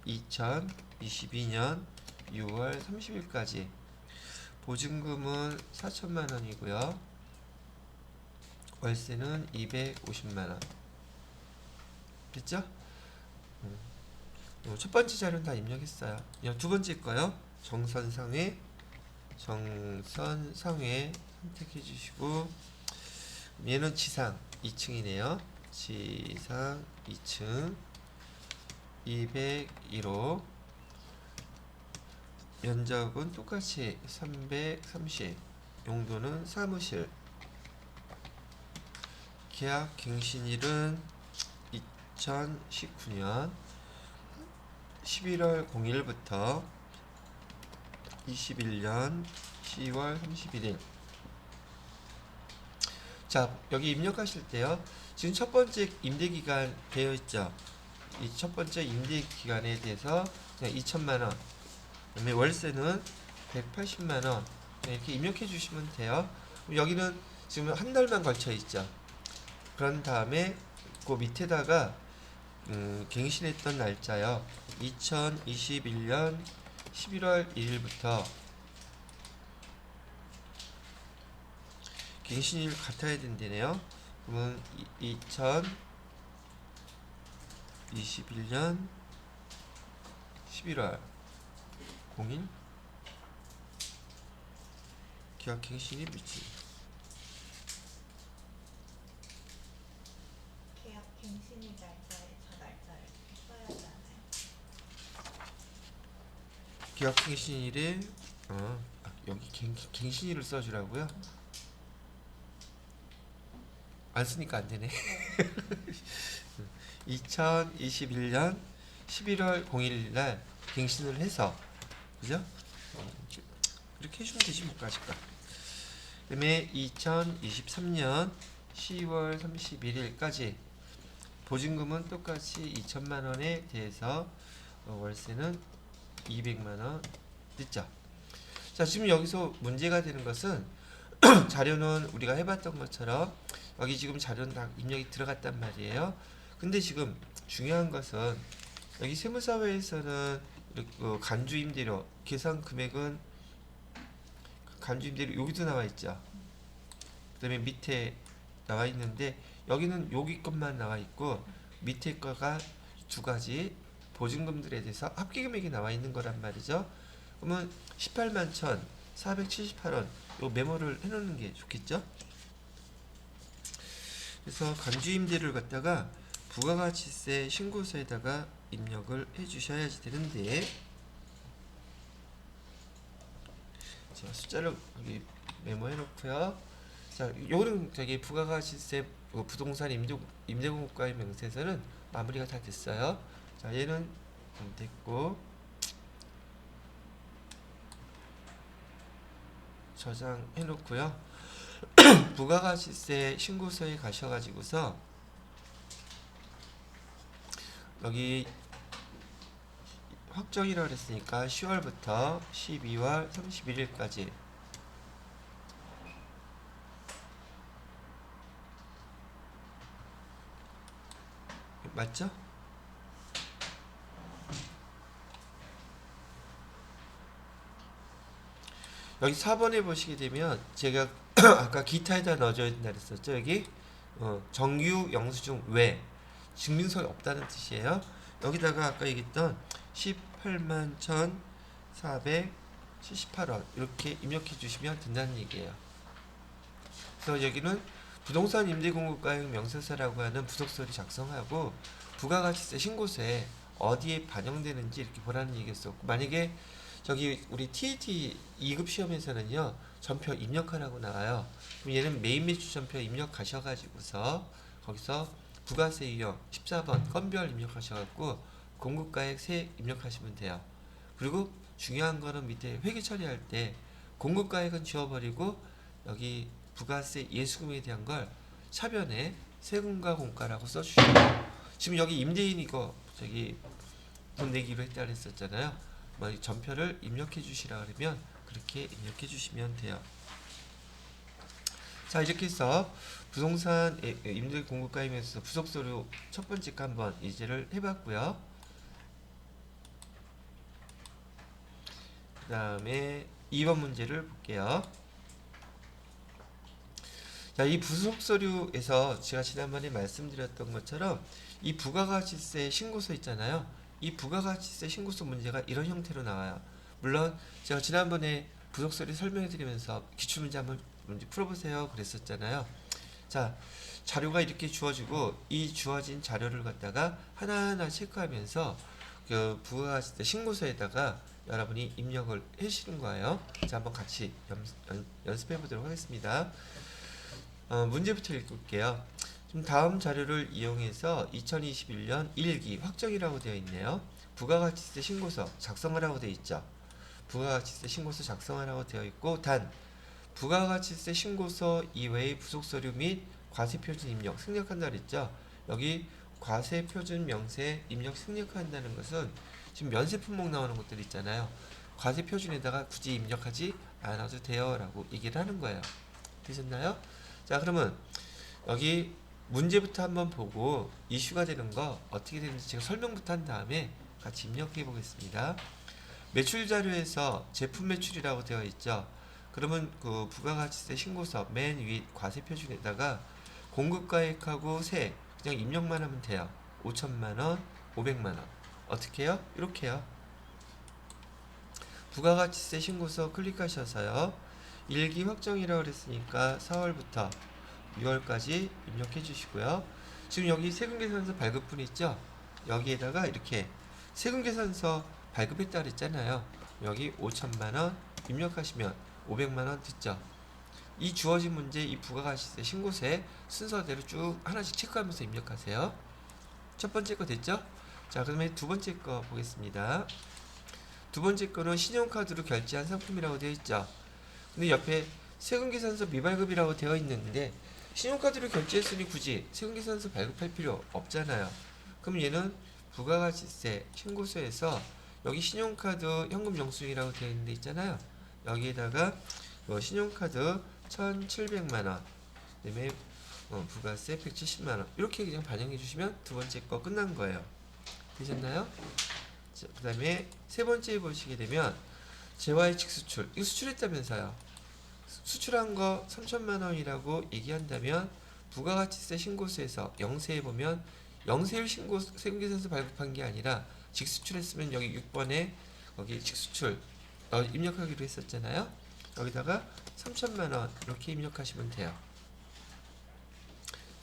2022년 6월 30일까지. 보증금은 4천만 원이고요. 월세는 250만 원. 됐죠? 첫 번째 자료는 다 입력했어요. 두 번째 거요. 정선상회 선택해 주시고, 얘는 지상 2층이네요. 지상 2층 201호 면적은 똑같이 330 용도는 사무실 계약 갱신일은 2019년 11월 0일부터 21년 10월 31일. 자, 여기 입력하실 때요. 지금 첫 번째 임대기간 되어 있죠. 이 첫 번째 임대기간에 대해서 그냥 2천만 원. 그다음에 월세는 180만 원. 이렇게 입력해 주시면 돼요. 여기는 지금 한 달만 걸쳐 있죠. 그런 다음에 그 밑에다가 갱신했던 날짜요. 2021년 11월 1일부터 갱신일 같아야 된다네요. 그러면 2021년 11월 0일 계약 갱신일 미치. 계약 갱신일 날짜에 저 날짜를 써야 하지 않아요? 계약 갱신일에 여기 갱신일을 써주라고요? 안 쓰니까 안 되네. 2021년 11월 0일 날 갱신을 해서 그죠? 이렇게 해주면 되지 못 가실까. 그다음에 2023년 10월 31일까지 보증금은 똑같이 2천만 원에 대해서 월세는 200만 원 늦죠. 자, 지금 여기서 문제가 되는 것은 자료는 우리가 해봤던 것처럼 여기 지금 자료는 다 입력이 들어갔단 말이에요. 근데 지금 중요한 것은 여기 세무사회에서는 간주임대료 계산 금액은 간주임대료 여기도 나와 있죠. 그 다음에 밑에 나와 있는데 여기는 여기 것만 나와 있고 밑에 거가 두 가지 보증금들에 대해서 합계금액이 나와 있는 거란 말이죠. 그러면 18만 1,478원 요 메모를 해놓는 게 좋겠죠. 그래서 간주임대를 갖다가 부가가치세 신고서에다가 입력을 해주셔야지 되는데, 자, 숫자를 여기 메모해놓고요. 자, 요거는 저기 부가가치세 부동산 임대공급가의 명세서는 마무리가 다 됐어요. 자, 얘는 됐고 저장해놓고요. 부가가치세 신고서에 가셔가지고서 여기 확정이라고 그랬으니까 10월부터 12월 31일까지 맞죠? 여기 4번에 보시게 되면 제가 아까 기타에다 넣어줘야 된다 그랬었죠. 여기 정규 영수증 외 증빙서가 없다는 뜻이에요. 여기다가 아까 얘기했던 18만 1,478원 이렇게 입력해 주시면 된다는 얘기예요. 그래서 여기는 부동산 임대공급가액 명세서라고 하는 부속서를 작성하고 부가가치세 신고서에 어디에 반영되는지 이렇게 보라는 얘기였었고, 만약에 저기 우리 TAT 2급 시험에서는요 전표 입력하라고 나와요. 그럼 얘는 메인 매출 전표 입력하셔가지고서 거기서 부가세 유형 14번 건별 입력하셔갖고 공급가액 세 입력하시면 돼요. 그리고 중요한 거는 밑에 회계 처리할 때 공급가액은 지워버리고 여기 부가세 예수금에 대한 걸 차변에 세금과 공가라고 써주시고, 지금 여기 임대인 이거 저기 돈 내기로 했다 그랬었잖아요. 뭐 전표를 입력해 주시라 그러면 그렇게 입력해 주시면 돼요. 자, 이렇게 해서 부동산 임대 공급가입에서 부속서류 첫 번째 거 한번 이제를 해봤고요. 그 다음에 2번 문제를 볼게요. 자, 이 부속서류에서 제가 지난번에 말씀드렸던 것처럼 이 부가가치세 신고서 있잖아요. 이 부가가치세 신고서 문제가 이런 형태로 나와요. 물론 제가 지난번에 부속서류 설명해 드리면서 기출문제 한번 문제 풀어보세요 그랬었잖아요. 자, 자료가 이렇게 주어지고 이 주어진 자료를 갖다가 하나하나 체크하면서 그 부가가치세 신고서에다가 여러분이 입력을 해주시는 거예요. 자, 한번 같이 연습해 보도록 하겠습니다. 문제부터 읽을게요. 지금 다음 자료를 이용해서 2021년 1기 확정이라고 되어 있네요. 부가가치세 신고서 작성하라고 되어 있죠. 부가가치세 신고서 작성하라고 되어 있고, 단 부가가치세 신고서 이외의 부속서류 및 과세표준 입력 승력한다 그랬죠. 여기 과세표준 명세 입력 승력한다는 것은 지금 면세 품목 나오는 것들 있잖아요. 과세표준에다가 굳이 입력하지 않아도 돼요 라고 얘기를 하는 거예요. 되셨나요? 자, 그러면 여기 문제부터 한번 보고 이슈가 되는 거 어떻게 되는지 제가 설명부터 한 다음에 같이 입력해 보겠습니다. 매출 자료에서 제품 매출이라고 되어 있죠. 그러면 그 부가가치세 신고서 맨 위 과세표준에다가 공급가액하고 세 그냥 입력만 하면 돼요. 5천만원, 500만원. 어떻게 해요? 이렇게 해요. 부가가치세 신고서 클릭하셔서요. 1기 확정이라고 그랬으니까 4월부터 6월까지 입력해 주시고요. 지금 여기 세금계산서 발급분 있죠? 여기에다가 이렇게 세금계산서 발급했다 그랬잖아요. 여기 5천만원 입력하시면 500만원 듣죠? 이 주어진 문제, 이 부가가치세 신고서에 순서대로 쭉 하나씩 체크하면서 입력하세요. 첫 번째 거 됐죠? 자, 그러면 두 번째 거 보겠습니다. 두 번째 거는 신용카드로 결제한 상품이라고 되어 있죠. 근데 옆에 세금계산서 미발급이라고 되어 있는데 신용카드로 결제했으니 굳이 세금계산서 발급할 필요 없잖아요. 그럼 얘는 부가가치세 신고서에서 여기 신용카드 현금 영수증이라고 되어 있는 데 있잖아요. 여기에다가 신용카드 1,700만원 그 다음에 부가세 170만원 이렇게 그냥 반영해 주시면 두 번째 거 끝난 거예요. 되셨나요? 그 다음에 세 번째 보시게 되면 재화의칙 수출 이거 수출했다면서요. 수출한 거 3천만원이라고 얘기한다면 부가가치세 신고서에서 영세에 보면 영세율 신고 세금계산서 발급한 게 아니라 직수출했으면 여기 6번에 거기 직수출 입력하기로 했었잖아요. 여기다가 3천만원 이렇게 입력하시면 돼요.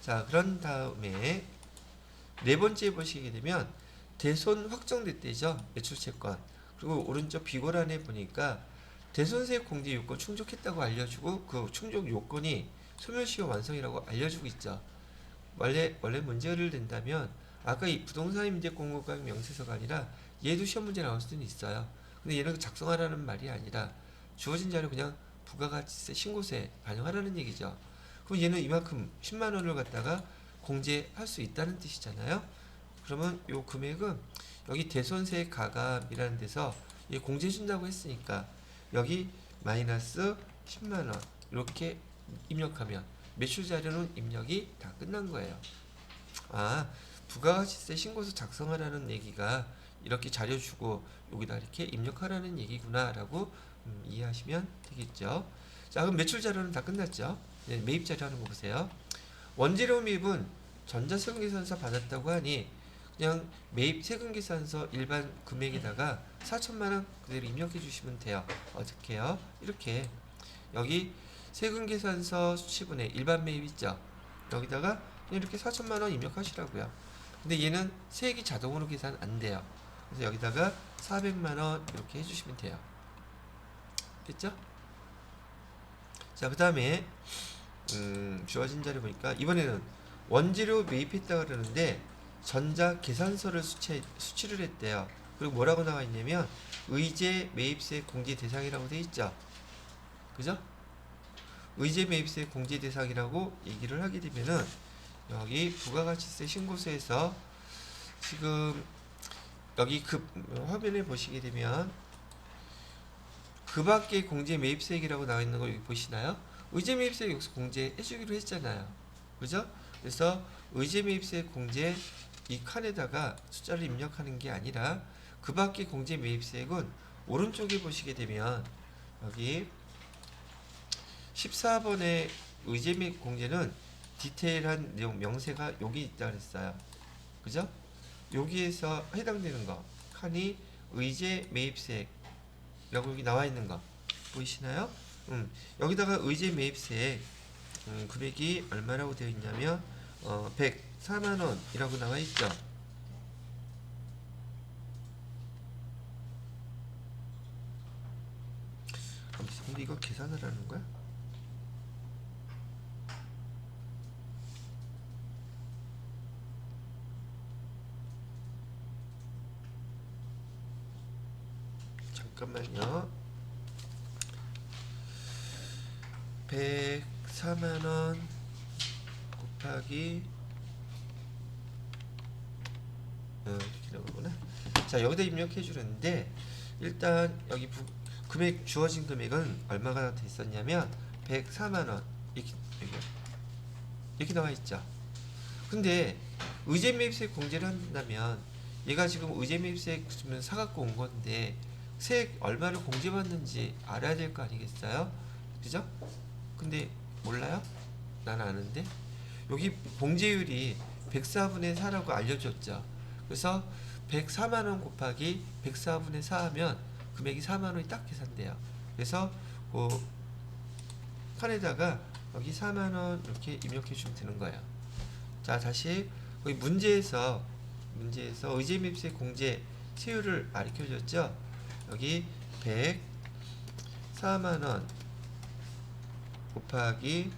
자, 그런 다음에 네 번째 보시게 되면 대손 확정됐대죠. 매출채권. 그리고 오른쪽 비고란에 보니까 대손세 공제 요건 충족했다고 알려주고 그 충족 요건이 소멸시효 완성이라고 알려주고 있죠. 원래 문제를 낸다면 아까 이 부동산 임대 공고가격 명세서가 아니라 얘도 시험 문제 나올 수는 있어요. 근데 얘는 작성하라는 말이 아니라 주어진 자료 그냥 부가가치세 신고서에 반영하라는 얘기죠. 그럼 얘는 이만큼 10만 원을 갖다가 공제할 수 있다는 뜻이잖아요. 그러면 요 금액은 여기 대손세 가감이라는 데서 얘 공제해 준다고 했으니까 여기 마이너스 10만 원 이렇게 입력하면 매출 자료는 입력이 다 끝난 거예요. 아, 부가가치세 신고서 작성하라는 얘기가 이렇게 자료 주고 여기다 이렇게 입력하라는 얘기구나 라고 이해하시면 되겠죠. 자, 그럼 매출 자료는 다 끝났죠. 네, 매입 자료 하는 거 보세요. 원재료 매입은 전자세금계산서 받았다고 하니 그냥 매입 세금계산서 일반 금액에다가 4천만원 그대로 입력해 주시면 돼요. 어떻게 해요? 이렇게 여기 세금계산서 수취분에 일반 매입 있죠? 여기다가 그냥 이렇게 4천만원 입력하시라고요. 근데 얘는 세액이 자동으로 계산 안 돼요. 그래서 여기다가 400만원 이렇게 해주시면 돼요. 됐죠? 자, 그 다음에 주어진 자료 보니까 이번에는 원재료 매입했다 그러는데 전자 계산서를 수취를 했대요. 그리고 뭐라고 나와 있냐면 의제 매입세 공제 대상이라고 돼 있죠. 그죠? 의제 매입세 공제 대상이라고 얘기를 하게 되면은 여기 부가가치세 신고서에서 지금 여기 화면에 보시게 되면 그 밖에 공제 매입세액이라고 나와 있는 거 여기 보시나요? 의제 매입세 여기서 공제해 주기로 했잖아요. 그죠? 그래서 의제 매입세 공제 이 칸에다가 숫자를 입력하는 게 아니라 그 밖에 공제 매입세액은 오른쪽에 보시게 되면 여기 14번의 의제 매입 공제는 디테일한 내용 명세가 여기 있다 그랬어요. 그죠? 여기에서 해당되는 거 칸이 의제 매입세액 라고 여기 나와 있는 거 보이시나요? 여기다가 의제 매입세액 금액이 얼마라고 되어 있냐면 104만 원이라고 나와 있죠. 근데 이거 계산을 하는 거야? 잠깐만요. 104만 원 곱하기 이렇게 나오구나. 자, 여기다 입력해 주는데 일단 여기 금액 주어진 금액은 얼마가 됐었냐면 104만 원 이렇게 나와 있죠. 근데 의제 매입세 공제를 한다면 얘가 지금 의제 매입세 사갖고 온 건데 세액 얼마를 공제받는지 알아야 될 거 아니겠어요? 그죠? 근데 몰라요? 난 아는데 여기 공제율이 104분의 4라고 알려줬죠. 그래서 104만원 곱하기 104분의 4 하면 금액이 4만원이 딱 계산돼요. 그래서 그 칸에다가 여기 4만원 이렇게 입력해 주면 되는 거예요. 자, 다시 거기 문제에서 의제 매입세 공제 세율을 가르쳐 줬죠. 여기 104만원 곱하기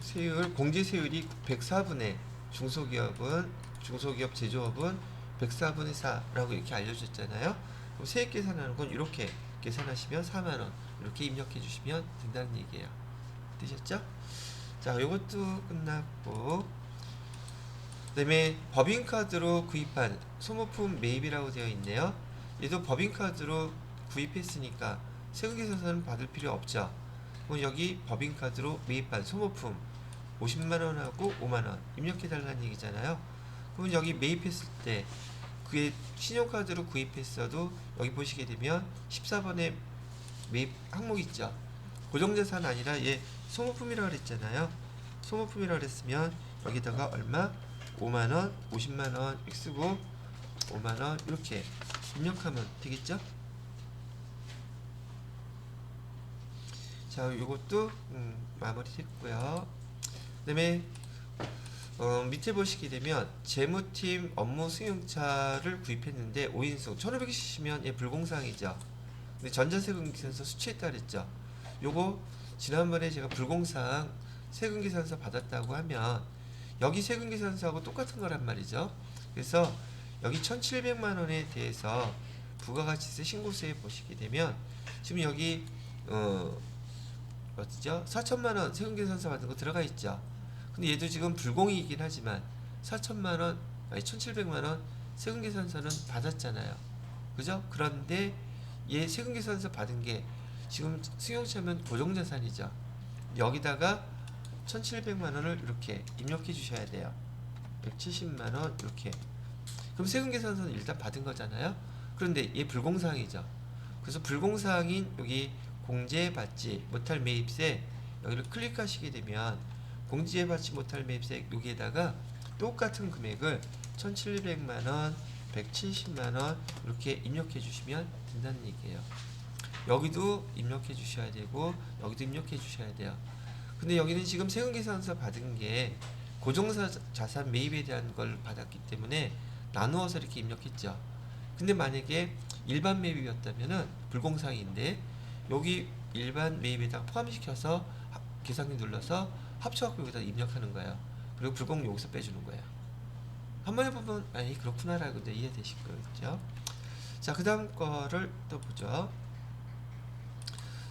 세율 공제 세율이 104분의 중소기업 제조업은 104분의 4라고 이렇게 알려줬잖아요. 그럼 세액 계산하는 건 이렇게 계산하시면 4만원 이렇게 입력해 주시면 된다는 얘기예요. 되셨죠? 자, 요것도 끝났고 그다음에 법인카드로 구입한 소모품 매입이라고 되어 있네요. 얘도 법인카드로 구입했으니까 세금계산서는 받을 필요 없죠. 그럼 여기 법인카드로 매입한 소모품 50만원하고 5만원 입력해달라는 얘기잖아요. 그럼 여기 매입했을 때 그게 신용카드로 구입했어도 여기 보시게 되면 14번에 매입 항목 있죠. 고정자산 아니라 얘 소모품이라고 그랬잖아요. 소모품이라고 그랬으면 여기다가 얼마? 5만원, 50만원 이렇게 쓰고 5만원 이렇게 입력하면 되겠죠? 자, 요것도 마무리 됐고요. 그 다음에 밑에 보시게 되면 재무팀 업무 승용차를 구입했는데 5인승 1500cc면 얘 불공사항이죠. 근데 전자세금계산서 수취했다 그랬죠. 요거 지난번에 제가 불공사항 세금계산서 받았다고 하면 여기 세금계산서하고 똑같은 거란 말이죠. 그래서 여기 1700만원에 대해서 부가가치세 신고서에 보시게 되면 지금 여기 어디죠? 4천만원 세금계산서 받은 거 들어가 있죠. 근데 얘도 지금 불공이긴 하지만 4천만원 아니 1700만원 세금계산서는 받았잖아요. 그죠? 그런데 얘 세금계산서 받은 게 지금 승용차면 고정자산이죠. 여기다가 1700만원을 이렇게 입력해 주셔야 돼요. 170만원 이렇게. 그럼 세금계산서는 일단 받은 거잖아요. 그런데 얘 불공사항이죠. 그래서 불공사항인 여기 공제받지 못할 매입세 여기를 클릭하시게 되면 공제받지 못할 매입세 여기에다가 똑같은 금액을 1700만원 170만원 이렇게 입력해 주시면 된다는 얘기예요. 여기도 입력해 주셔야 되고 여기도 입력해 주셔야 돼요. 근데 여기는 지금 세금계산서 받은 게 고정자산 매입에 대한 걸 받았기 때문에 나누어서 이렇게 입력했죠. 근데 만약에 일반 매입이었다면은 불공사항인데 여기 일반 매입에다가 포함시켜서 계산기 눌러서 합쳐갖고 여기다 입력하는 거예요. 그리고 불공 여기서 빼주는 거예요. 한번 해보면 아니 그렇구나라고 이제 이해되실 거겠죠. 자, 그 다음 거를 또 보죠.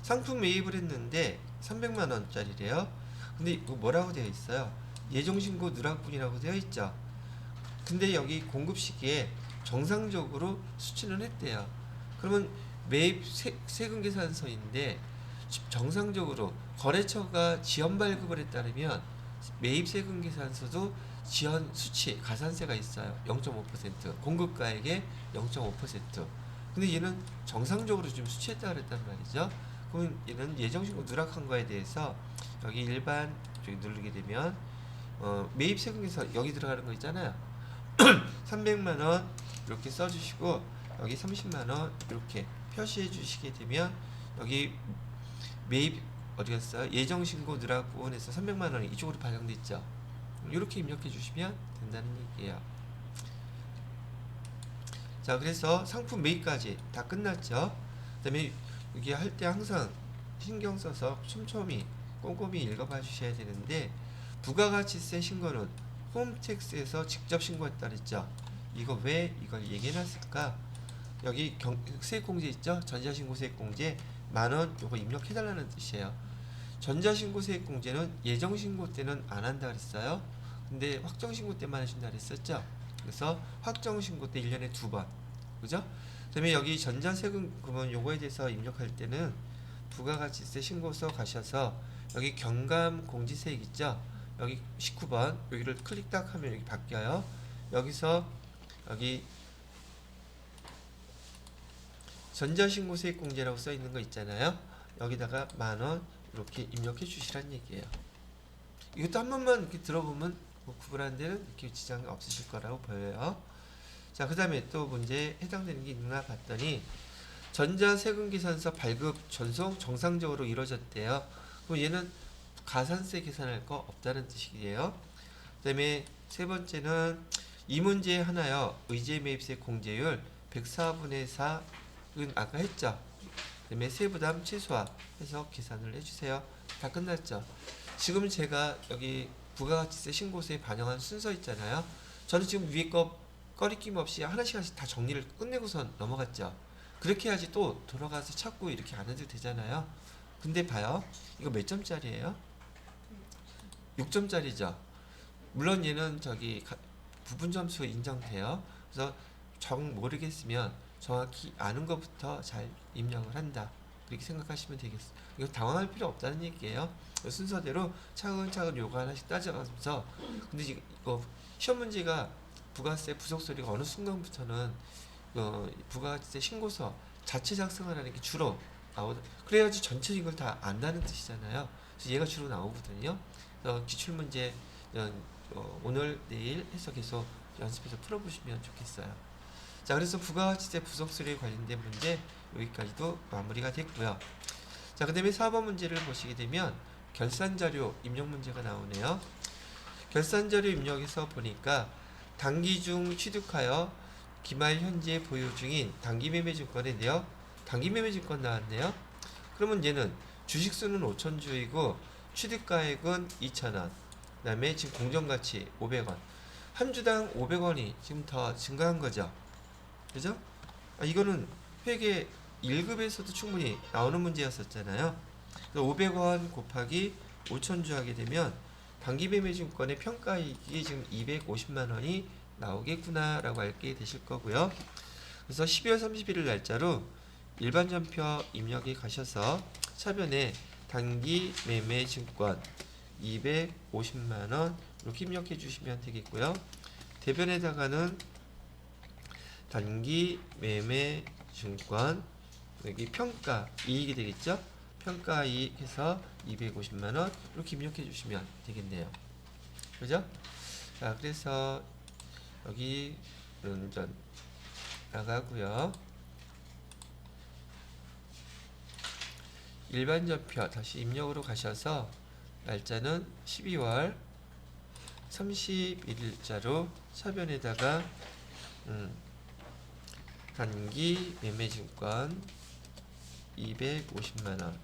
상품 매입을 했는데 300만원짜리래요. 근데 이거 뭐라고 되어 있어요? 예정신고 누락분이라고 되어 있죠. 근데 여기 공급 시기에 정상적으로 수취는 했대요. 그러면 매입 세금계산서인데 정상적으로 거래처가 지연 발급을 했다면 매입 세금계산서도 지연 수취 가산세가 있어요. 0.5% 공급가액의 0.5%. 근데 얘는 정상적으로 좀 수취했다 그랬단 말이죠. 그럼 얘는 예정신고 누락한 거에 대해서 여기 일반 저기 누르게 되면 매입 세금계산 여기 들어가는 거 있잖아요. 300만원 이렇게 써주시고 여기 30만원 이렇게 표시해 주시게 되면 여기 매입 어디 갔어요? 예정 신고 누락분 해서 300만 원이 이쪽으로 반영돼 있죠. 이렇게 입력해 주시면 된다는 얘기예요. 자, 그래서 상품 매입까지 다 끝났죠. 그다음에 여기 할 때 항상 신경 써서 촘촘히 꼼꼼히 읽어봐 주셔야 되는데, 부가가치세 신고는 홈택스에서 직접 신고했다 그랬죠. 이거 왜 이걸 얘기해 놨을까? 여기 세액공제 있죠? 전자신고 세액공제 10,000원 요거 입력해 달라는 뜻이에요. 전자신고 세액공제는 예정신고 때는 안 한다 그랬어요. 근데 확정신고 때만 해준다 그랬었죠. 그래서 확정신고 때 1년에 2번, 그죠? 그 다음에 여기 전자세금 그러면 요거에 대해서 입력할 때는 부가가치세 신고서 가셔서 여기 경감공지세액 있죠? 여기 19번 여기를 클릭 딱 하면 여기 바뀌어요. 여기서 여기 전자신고세액공제라고 써있는 거 있잖아요. 여기다가 10,000원 이렇게 입력해 주시란 얘기예요. 이것도 한 번만 이렇게 들어보면 뭐 구분하는 데는 이렇게 지장이 없으실 거라고 보여요. 자, 그 다음에 또 문제에 해당되는 게 있나 봤더니 전자세금계산서 발급 전송 정상적으로 이루어졌대요. 그럼 얘는 가산세 계산할 거 없다는 뜻이에요. 그 다음에 세 번째는 이 문제 하나요. 의제매입세 공제율 104분의 4은 아까 했죠. 그 다음에 세부담 최소화해서 계산을 해주세요. 다 끝났죠. 지금 제가 여기 부가가치세 신고서에 반영한 순서 있잖아요. 저는 지금 위에 거 꺼리낌 없이 하나씩 다 정리를 끝내고선 넘어갔죠. 그렇게 해야지 또 돌아가서 찾고 이렇게 안 해도 되잖아요. 근데 봐요. 이거 몇 점짜리예요? 6점짜리죠. 물론 얘는 저기 부분 점수 인정돼요. 그래서 정 모르겠으면 정확히 아는 것부터 잘 입력을 한다. 그렇게 생각하시면 되겠어요. 이거 당황할 필요 없다는 얘기예요. 순서대로 차근차근 요거 하나씩 따져가면서, 근데 이거 시험 문제가 부가세 부속소리가 어느 순간부터는 부가세 신고서 자체 작성을 하는 게 주로 그래야지 전체 이걸 다 안다는 뜻이잖아요. 그래서 얘가 주로 나오거든요. 그래서 기출문제 오늘 내일 해서 계속 연습해서 풀어보시면 좋겠어요. 자, 그래서 부가가치세 부속소리에 관련된 문제 여기까지도 마무리가 됐고요. 자, 그 다음에 4번 문제를 보시게 되면 결산자료 입력 문제가 나오네요. 결산자료 입력에서 보니까 단기 중 취득하여 기말 현재 보유 중인 단기매매증권에 내역 단기매매증권 나왔네요. 그러면 얘는 주식수는 5,000주이고 취득가액은 2,000원, 그 다음에 지금 공정가치 500원, 한 주당 500원이 지금 더 증가한 거죠. 그죠? 이거는 회계 1급에서도 충분히 나오는 문제였었잖아요. 500원 곱하기 5,000주 하게 되면 단기매매증권의 평가이익이 지금 250만원이 나오겠구나 라고 알게 되실 거고요. 그래서 12월 31일 날짜로 일반 전표 입력에 가셔서 차변에 단기매매증권 250만원 이렇게 입력해 주시면 되겠고요. 대변에다가는 단기매매증권 여기 평가이익이 되겠죠. 평가이익 해서 250만원 이렇게 입력해 주시면 되겠네요. 그죠? 자, 그래서 여기 운전 나가고요. 일반 전표 다시 입력으로 가셔서 날짜는 12월 31일자로 차변에다가 단기 매매증권 250만원,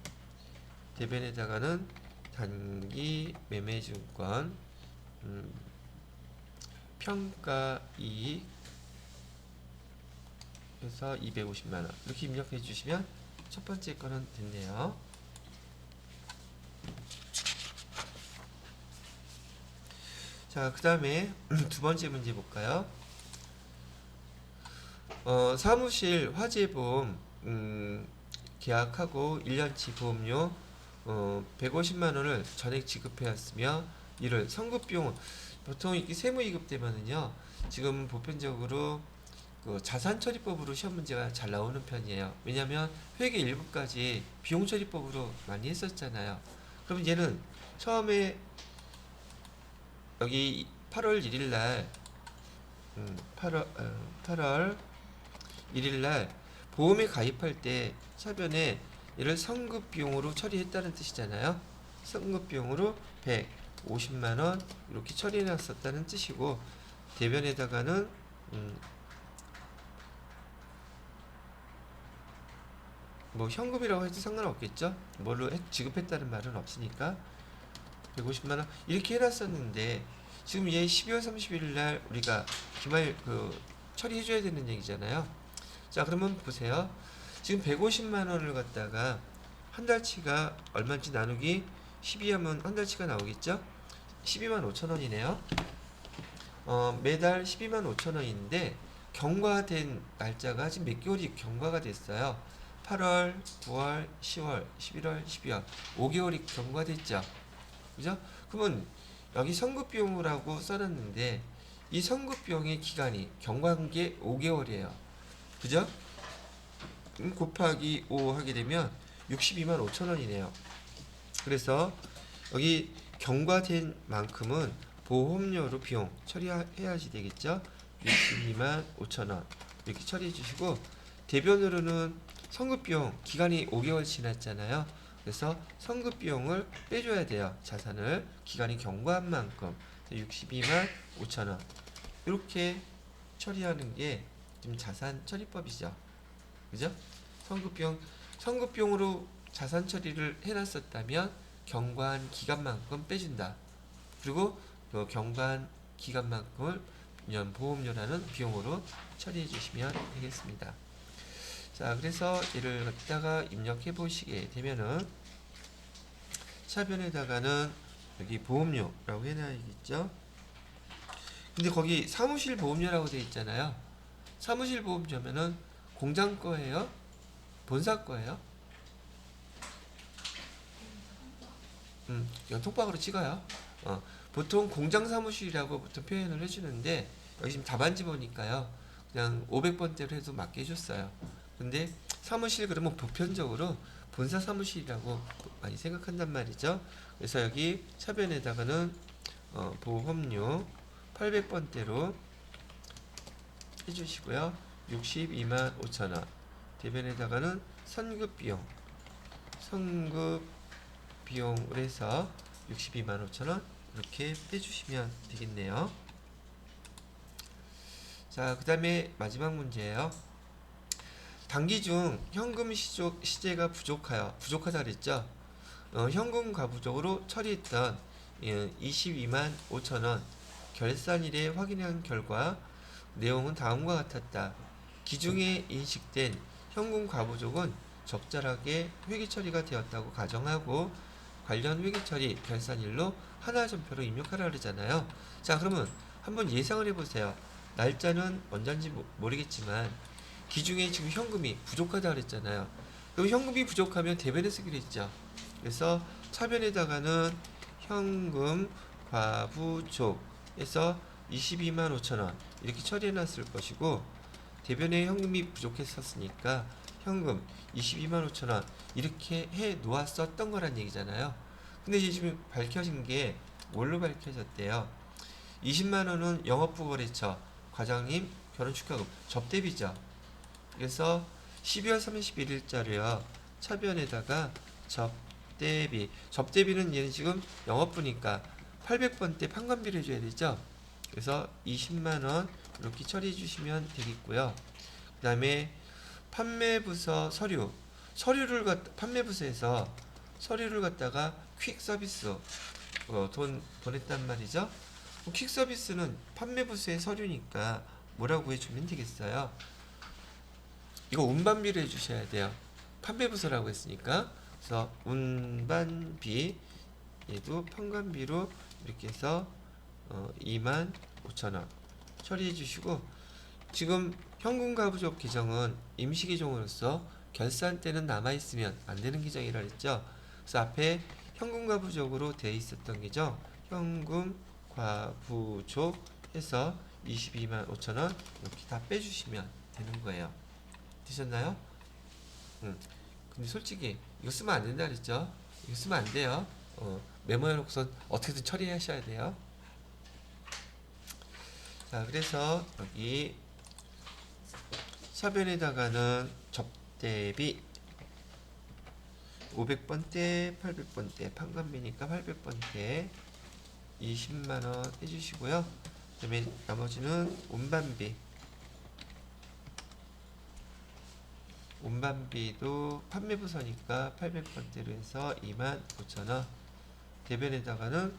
대변에다가는 단기 매매증권 평가이익 해서 250만원 이렇게 입력해 주시면 첫 번째 거는 됐네요. 자, 그 다음에 두 번째 문제 볼까요? 사무실 화재보험 계약하고 1년치 보험료 150만원을 전액 지급해왔으며 이를 성급비용, 보통 이렇게 세무이급 되면은요 지금 보편적으로 그 자산처리법으로 시험 문제가 잘 나오는 편이에요. 왜냐하면 회계 1급까지 비용처리법으로 많이 했었잖아요. 그럼 얘는 처음에 여기 8월 1일날 8월 1일날 보험에 가입할 때 차변에 이를 성급 비용으로 처리했다는 뜻이잖아요. 성급 비용으로 150만 원 이렇게 처리해 놨었다는 뜻이고, 대변에다가는 뭐 현금이라고 해도 상관없겠죠. 뭘로 지급했다는 말은 없으니까 150만 원 이렇게 해놨었는데, 지금 얘 12월 31일 날 우리가 기말 처리해줘야 되는 얘기잖아요. 자, 그러면 보세요. 지금 150만 원을 갖다가 한 달치가 얼마인지 나누기 12하면 한 달치가 나오겠죠? 12만 5천 원이네요. 매달 12만 5천 원인데 경과된 날짜가 지금 몇 개월이 경과가 됐어요. 8월, 9월, 10월, 11월, 12월 5개월이 경과됐죠. 그죠? 그러면 여기 선급비용이라고 써놨는데 이 선급비용의 기간이 경과한 게 5개월이에요. 그죠? 곱하기 5 하게 되면 62만 5천 원이네요. 그래서 여기 경과된 만큼은 보험료로 비용 처리해야지 되겠죠? 62만 5천 원 이렇게 처리해 주시고, 대변으로는 선급비용 기간이 5개월 지났잖아요. 그래서 선급비용을 빼줘야 돼요. 자산을 기간이 경과한 만큼 62만 5천 원 이렇게 처리하는 게 지금 자산 처리법이죠. 그죠? 선급비용으로 자산 처리를 해놨었다면 경과한 기간만큼 빼준다. 그리고 그 경과한 기간만큼을 보험료라는 비용으로 처리해 주시면 되겠습니다. 자, 그래서 이를 갖다가 입력해 보시게 되면은 차변에다가는 여기 보험료라고 해놔야겠죠. 근데 거기 사무실 보험료라고 되어 있잖아요. 사무실 보험료면은 공장 거예요? 본사 거예요? 이건 톡박으로 찍어요. 보통 공장 사무실이라고 보통 표현을 해주는데 여기 지금 답안지 보니까요, 그냥 500번대로 해도 맞게 해줬어요. 근데 사무실 그러면 보편적으로 본사 사무실이라고 많이 생각한단 말이죠. 그래서 여기 차변에다가는 보험료 800번대로 해주시고요. 62만 5천 원. 대변에다가는 선급 비용을 해서 62만 5천 원 이렇게 빼주시면 되겠네요. 자, 그 다음에 마지막 문제예요. 단기 중 현금 시제가 부족하다 그랬죠. 현금 가부족으로 처리했던 22만 5천 원 결산일에 확인한 결과 내용은 다음과 같았다. 기중에 인식된 현금 가부족은 적절하게 회계 처리가 되었다고 가정하고 관련 회계 처리 결산일로 하나 점표로 입력하라 그러잖아요. 자, 그러면 한번 예상을 해보세요. 날짜는 언제인지 모르겠지만 기중에 지금 현금이 부족하다 그랬잖아요. 그럼 현금이 부족하면 대변에 쓰기로 했죠. 그래서 차변에다가는 현금 과부족에서 22만 5천 원 이렇게 처리해 놨을 것이고, 대변에 현금이 부족했었으니까 현금 22만 5천 원 이렇게 해 놓았었던 거란 얘기잖아요. 근데 이제 지금 밝혀진 게 뭘로 밝혀졌대요? 20만 원은 영업부거래처 과장님 결혼 축하금 접대비죠. 그래서 12월 31일자로요. 차변에다가 접대비는 얘는 지금 영업부니까 800번대 판관비를 해줘야 되죠. 그래서 20만원 이렇게 처리해 주시면 되겠고요. 그 다음에 판매부서 판매부서에서 서류를 갖다가 퀵 서비스 돈 보냈단 말이죠. 퀵 서비스는 판매부서의 서류니까 뭐라고 해주면 되겠어요? 이거 운반비를 해주셔야 돼요. 판매부서라고 했으니까. 그래서 운반비 얘도 판관비로 이렇게 해서 2만 5천 원 처리해 주시고, 지금 현금가 부족 계정은 임시 계정으로서 결산 때는 남아 있으면 안 되는 계정이라 했죠. 그래서 앞에 현금가 부족으로 되어 있었던 계정 현금 과부족 해서 22만 5천 원 이렇게 다 빼주시면 되는 거예요. 되셨나요? 근데 솔직히 이거 쓰면 안 된다 그랬죠? 이거 쓰면 안 돼요. 메모해놓고서 어떻게든 처리하셔야 돼요. 자, 그래서 여기 차변에다가는 접대비 500번대, 800번대, 판관비니까 800번대 20만원 해주시고요. 그 다음에 나머지는 운반비도 판매부서니까 800번대로 해서 25,000원. 대변에다가는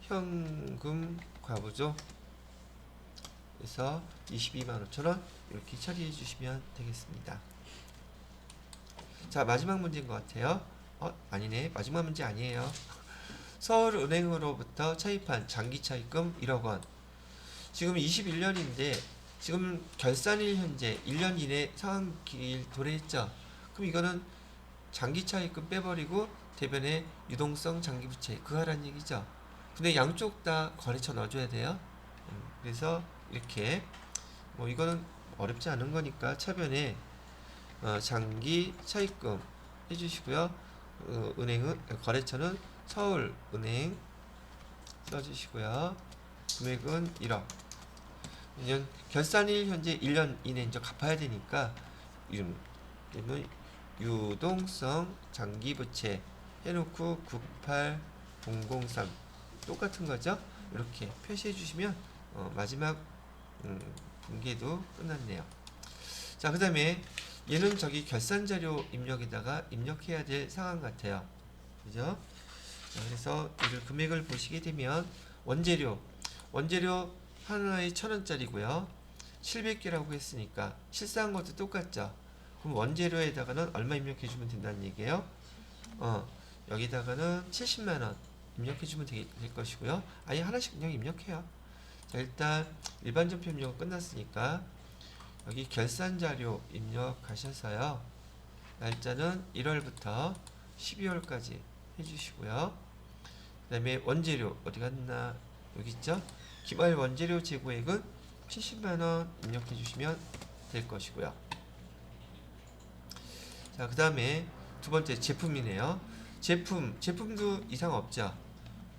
현금 과부죠. 그래서 225,000원 이렇게 처리해 주시면 되겠습니다. 자, 마지막 문제인 것 같아요. 아니네. 마지막 문제 아니에요. 서울은행으로부터 차입한 장기차입금 1억원. 지금 21년인데 지금 결산일 현재 1년 이내 상환기일 도래했죠. 그럼 이거는 장기차입금 빼버리고 대변에 유동성 장기부채 그거 하라는 얘기죠. 근데 양쪽 다 거래처 넣어줘야 돼요. 그래서 이렇게 뭐 이거는 어렵지 않은 거니까 차변에 장기 차입금 해주시고요. 은행은 거래처는 서울은행 써주시고요. 금액은 1억. 왜냐면 결산일 현재 1년 이내 이제 갚아야 되니까 이러면 유동성 장기부채 해놓고 98003 똑같은 거죠. 이렇게 표시해 주시면 마지막 분계도 끝났네요. 자, 그 다음에 얘는 저기 결산자료 입력에다가 입력해야 될 상황 같아요. 그죠? 자, 그래서 이를 금액을 보시게 되면 원재료 하나에 1,000원짜리고요. 700개라고 했으니까 실사한 것도 똑같죠. 그럼 원재료에다가는 얼마 입력해주면 된다는 얘기예요. 여기다가는 70만원 입력해주면 될 것이고요. 아예 하나씩 그냥 입력해요. 자, 일단 일반 전표 입력은 끝났으니까 여기 결산자료 입력하셔서요. 날짜는 1월부터 12월까지 해주시고요. 그 다음에 원재료 어디 갔나 여기 있죠. 기말 원재료 재고액은 70만원 입력해 주시면 될 것이고요. 자, 그 다음에 두 번째 제품이네요. 제품도 이상 없죠.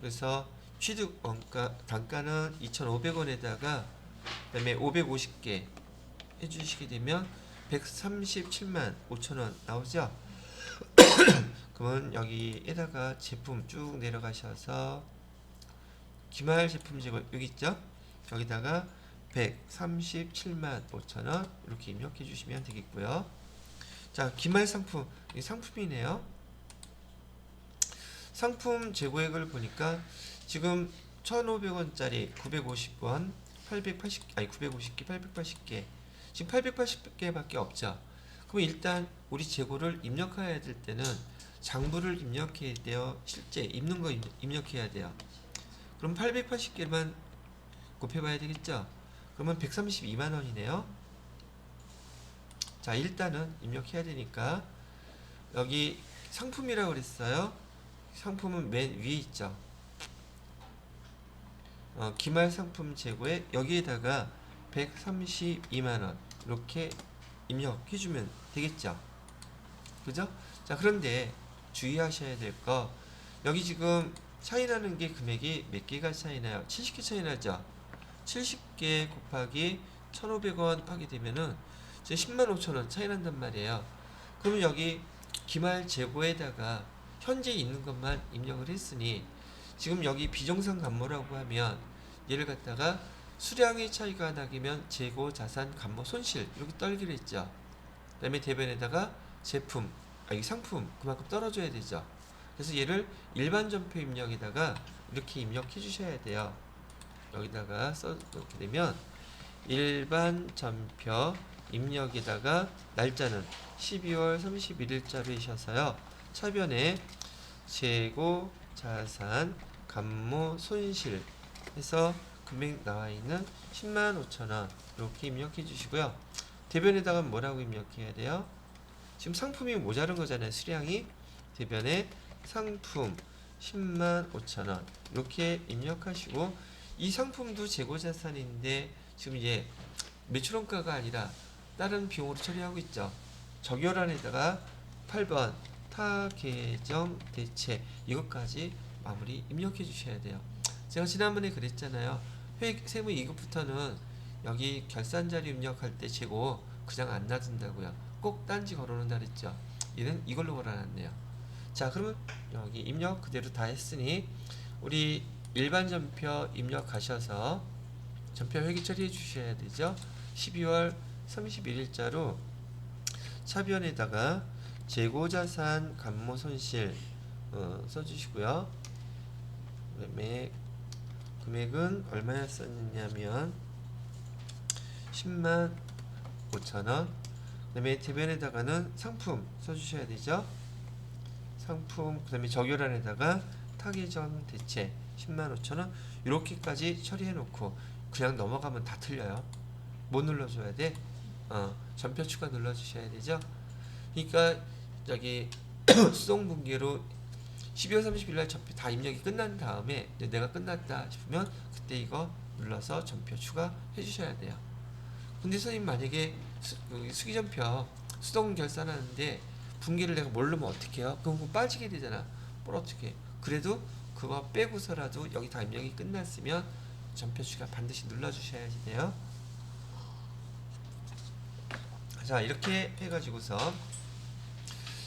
그래서 취득 원가 단가는 2,500원에다가 그 다음에 550개 해주시게 되면 137만 5천원 나오죠. 그러면 여기에다가 제품 쭉 내려가셔서 기말 제품 제고 여기 있죠. 여기다가 137만 5천원 이렇게 입력해 주시면 되겠고요. 자, 기말 상품 이 상품이네요. 상품 재고액을 보니까 지금 1,500원짜리 950원 950개 880개 지금 880개밖에 없죠. 그럼 일단 우리 재고를 입력해야 될 때는 장부를 입력해야 돼요. 실제 입는 거 입력해야 돼요. 그럼 880개만 곱해봐야 되겠죠. 그러면 132만원이네요. 자, 일단은 입력해야 되니까 여기 상품이라고 그랬어요. 상품은 맨 위에 있죠. 기말 상품 재고에 여기에다가 132만원 이렇게 입력해주면 되겠죠. 그죠? 자, 그런데 주의하셔야 될 거 여기 지금 차이나는 게 금액이 몇 개가 차이나요? 70개 차이나죠? 70개 곱하기 1,500원 하게 되면은 이제 105,000원 차이난단 말이에요. 그러면 여기 기말 재고에다가 현재 있는 것만 입력을 했으니 지금 여기 비정상 감모라고 하면 얘를 갖다가 수량의 차이가 나기면 재고 자산 감모 손실 이렇게 떨기로 했죠. 그 다음에 대변에다가 제품 이 상품 그만큼 떨어져야 되죠. 그래서 얘를 일반 전표 입력에다가 이렇게 입력해 주셔야 돼요. 여기다가 써놓게 되면 일반 전표 입력에다가 날짜는 12월 31일자로 하셔서요. 차변에 재고 자산 감모 손실 해서 금액 나와 있는 105,000원 이렇게 입력해 주시고요. 대변에다가 뭐라고 입력해야 돼요? 지금 상품이 모자른 거잖아요. 수량이 대변에 상품 105,000원 이렇게 입력하시고 이 상품도 재고자산인데 지금 이제 매출원가가 아니라 다른 비용으로 처리하고 있죠. 적요란에다가 8번 타 계정 대체 이것까지 마무리 입력해 주셔야 돼요. 제가 지난번에 그랬잖아요. 세무 2급부터는 여기 결산자료 입력할 때 재고 그냥 안 놔둔다고요. 꼭 딴지 걸어놓는다 그랬죠. 얘는 이걸로 걸어놨네요. 자, 그러면 여기 입력 그대로 다 했으니 우리 일반 전표 입력하셔서 전표 회기 처리해 주셔야 되죠. 12월 31일자로 차변에다가 재고자산 감모 손실 써주시고요. 그다음에 금액은 얼마였었냐면 10만 5천원. 그 다음에 대변에다가는 상품 써주셔야 되죠. 상품, 그 다음에 적요란에다가 타기전 대체 10만 5천원 이렇게까지 처리해 놓고 그냥 넘어가면 다 틀려요. 뭐 눌러줘야 돼? 전표 추가 눌러주셔야 되죠. 그러니까 저기 수동분기로 12월 30일날 전표 다 입력이 끝난 다음에 이제 내가 끝났다 싶으면 그때 이거 눌러서 전표 추가 해주셔야 돼요. 근데 선생님 만약에 수기전표 수동 결산하는데 분기를 내가 모르면 어떻게 해요? 그럼 그거 빠지게 되잖아. 뭘 어떻게 해? 그래도 그거 빼고서라도 여기 다 입력이 끝났으면 전표 추가 반드시 눌러주셔야지 돼요. 자, 이렇게 해가지고서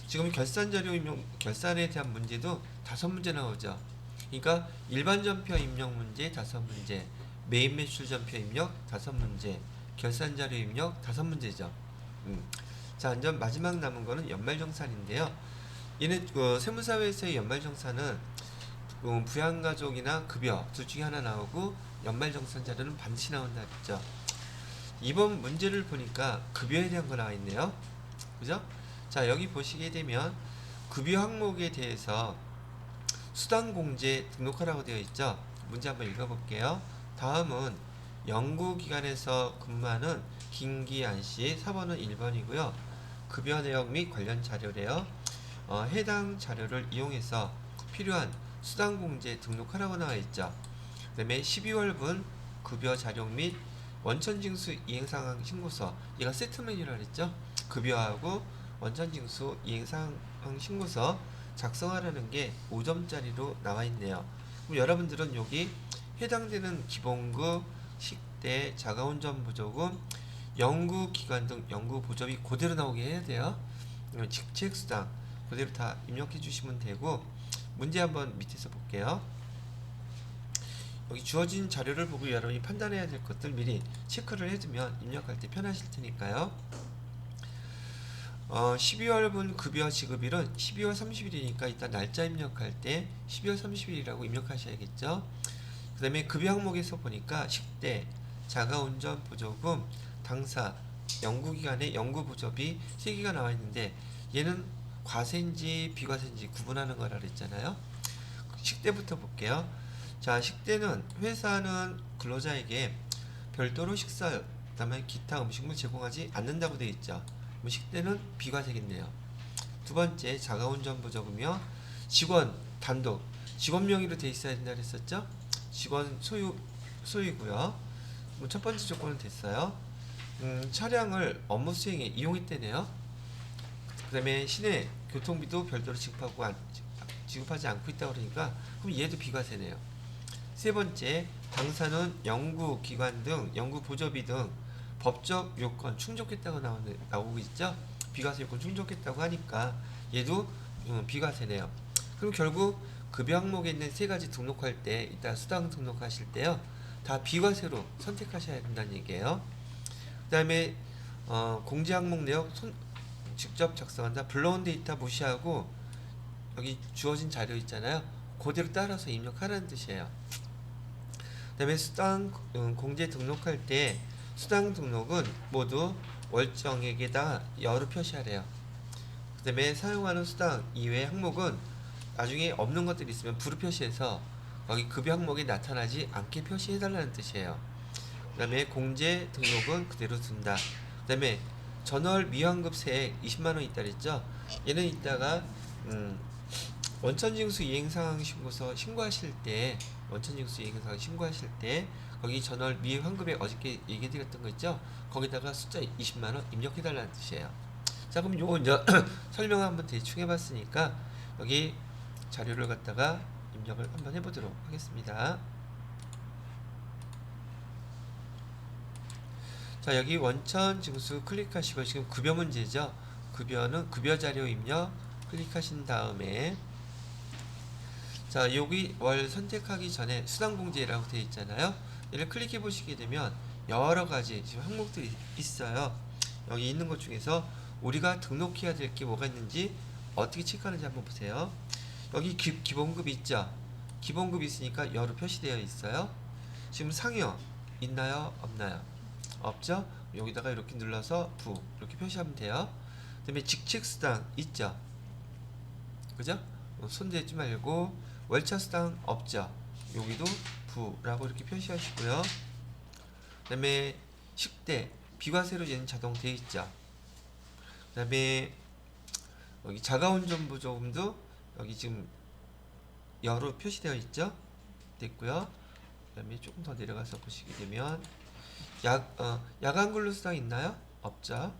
지금 결산 자료 입력, 결산에 대한 문제도 5문제 나오죠. 그러니까 일반 전표 입력 문제 5문제, 메인 매출 전표 입력 5문제, 결산 자료 입력 5문제죠. 자, 이제 마지막 남은 거는 연말정산인데요. 얘는 세무사회에서의 연말정산은 부양가족이나 급여 둘 중에 하나 나오고 연말정산 자료는 반드시 나온다 했죠. 이번 문제를 보니까 급여에 대한 거 나와 있네요. 그죠? 자, 여기 보시게 되면 급여 항목에 대해서 수당공제 등록하라고 되어 있죠. 문제 한번 읽어볼게요. 다음은 연구기관에서 근무하는 김기안씨 4번은 1번이고요. 급여 내역 및 관련 자료래요. 해당 자료를 이용해서 필요한 수당공제 등록하라고 나와 있죠. 그 다음에 12월분 급여 자료 및 원천징수 이행상황 신고서, 얘가 세트맨이라고 했죠. 급여하고 원천징수 이행상황 신고서 작성하라는 게 5점짜리로 나와 있네요. 그럼 여러분들은 여기 해당되는 기본급, 식대, 자가운전보조금, 연구기관 등 연구보조비 그대로 나오게 해야 돼요. 직책수당 그대로 다 입력해 주시면 되고, 문제 한번 밑에서 볼게요. 여기 주어진 자료를 보고 여러분이 판단해야 될 것들 미리 체크를 해두면 입력할 때 편하실 테니까요. 12월분 급여 지급일은 12월 30일이니까 일단 날짜 입력할 때 12월 30일이라고 입력하셔야겠죠. 그 다음에 급여 항목에서 보니까 식대, 자가운전 보조금, 당사, 연구기관의 연구보조비 3개가 나와 있는데 얘는 과세인지 비과세인지 구분하는 거라 그랬잖아요. 식대부터 볼게요. 자, 식대는 회사는 근로자에게 별도로 식사, 그다음에 기타 음식물 제공하지 않는다고 되어 있죠. 그럼 식대는 비과세겠네요. 두 번째, 자가운전 보조금이요. 직원 단독, 직원 명의로 되어 있어야 된다 그랬었죠. 직원 소유고요. 첫 번째 조건은 됐어요. 차량을 업무 수행에 이용했대네요. 그 다음에 시내 교통비도 별도로 지급하지 않고 있다 그러니까 그럼 얘도 비과세네요. 세 번째, 당사는 연구기관 등 연구보조비 등 법적 요건 충족했다고 나오고 있죠. 비과세 요건 충족했다고 하니까 얘도 비과세네요. 그럼 결국 급여 항목에 있는 3가지 등록할 때, 이따 수당 등록하실 때요, 다 비과세로 선택하셔야 된다는 얘기예요. 그 다음에 공제 항목 내역 직접 작성한다. 불러온 데이터 무시하고 여기 주어진 자료 있잖아요. 그대로 따라서 입력하라는 뜻이에요. 그 다음에 수당 공제 등록할 때 수당 등록은 모두 월정액에다 여로 표시하래요. 그 다음에 사용하는 수당 이외의 항목은 나중에 없는 것들이 있으면 부로 표시해서 거기 급여 항목에 나타나지 않게 표시해달라는 뜻이에요. 그 다음에 공제 등록은 그대로 둔다. 그 다음에 전월 미환급 세액 20만원 있다 그랬죠. 얘는 이따가 원천징수 이행상황 신고서 신고하실 때, 원천징수 이행상황 신고하실 때 거기 전월 미환급액 어저께 얘기해드렸던 거 있죠. 거기다가 숫자 20만원 입력해달라는 뜻이에요. 자, 그럼 요거 이제 설명 한번 대충 해봤으니까 여기 자료를 갖다가 입력을 한번 해보도록 하겠습니다. 자, 여기 원천 징수 클릭하시고 지금 급여 문제죠. 급여는 급여 자료 입력 클릭하신 다음에 자 여기 월 선택하기 전에 수당공제라고 되어 있잖아요. 얘를 클릭해 보시게 되면 여러 가지 지금 항목들이 있어요. 여기 있는 것 중에서 우리가 등록해야 될 게 뭐가 있는지 어떻게 체크하는지 한번 보세요. 여기 기본급 있죠? 기본급 있으니까 여로 표시되어 있어요. 지금 상여 있나요? 없나요? 없죠? 여기다가 이렇게 눌러서 부 이렇게 표시하면 돼요. 그 다음에 직책수당 있죠? 그죠? 손대지 말고 월차수당 없죠? 여기도 부라고 이렇게 표시하시고요. 그 다음에 식대 비과세로 얘는 자동 되어 있죠? 그 다음에 여기 자가운전보조금도 여기 지금 여로 표시되어 있죠? 됐고요. 그 다음에 조금 더 내려가서 보시게 되면 야간 근로 수당 있나요? 없죠?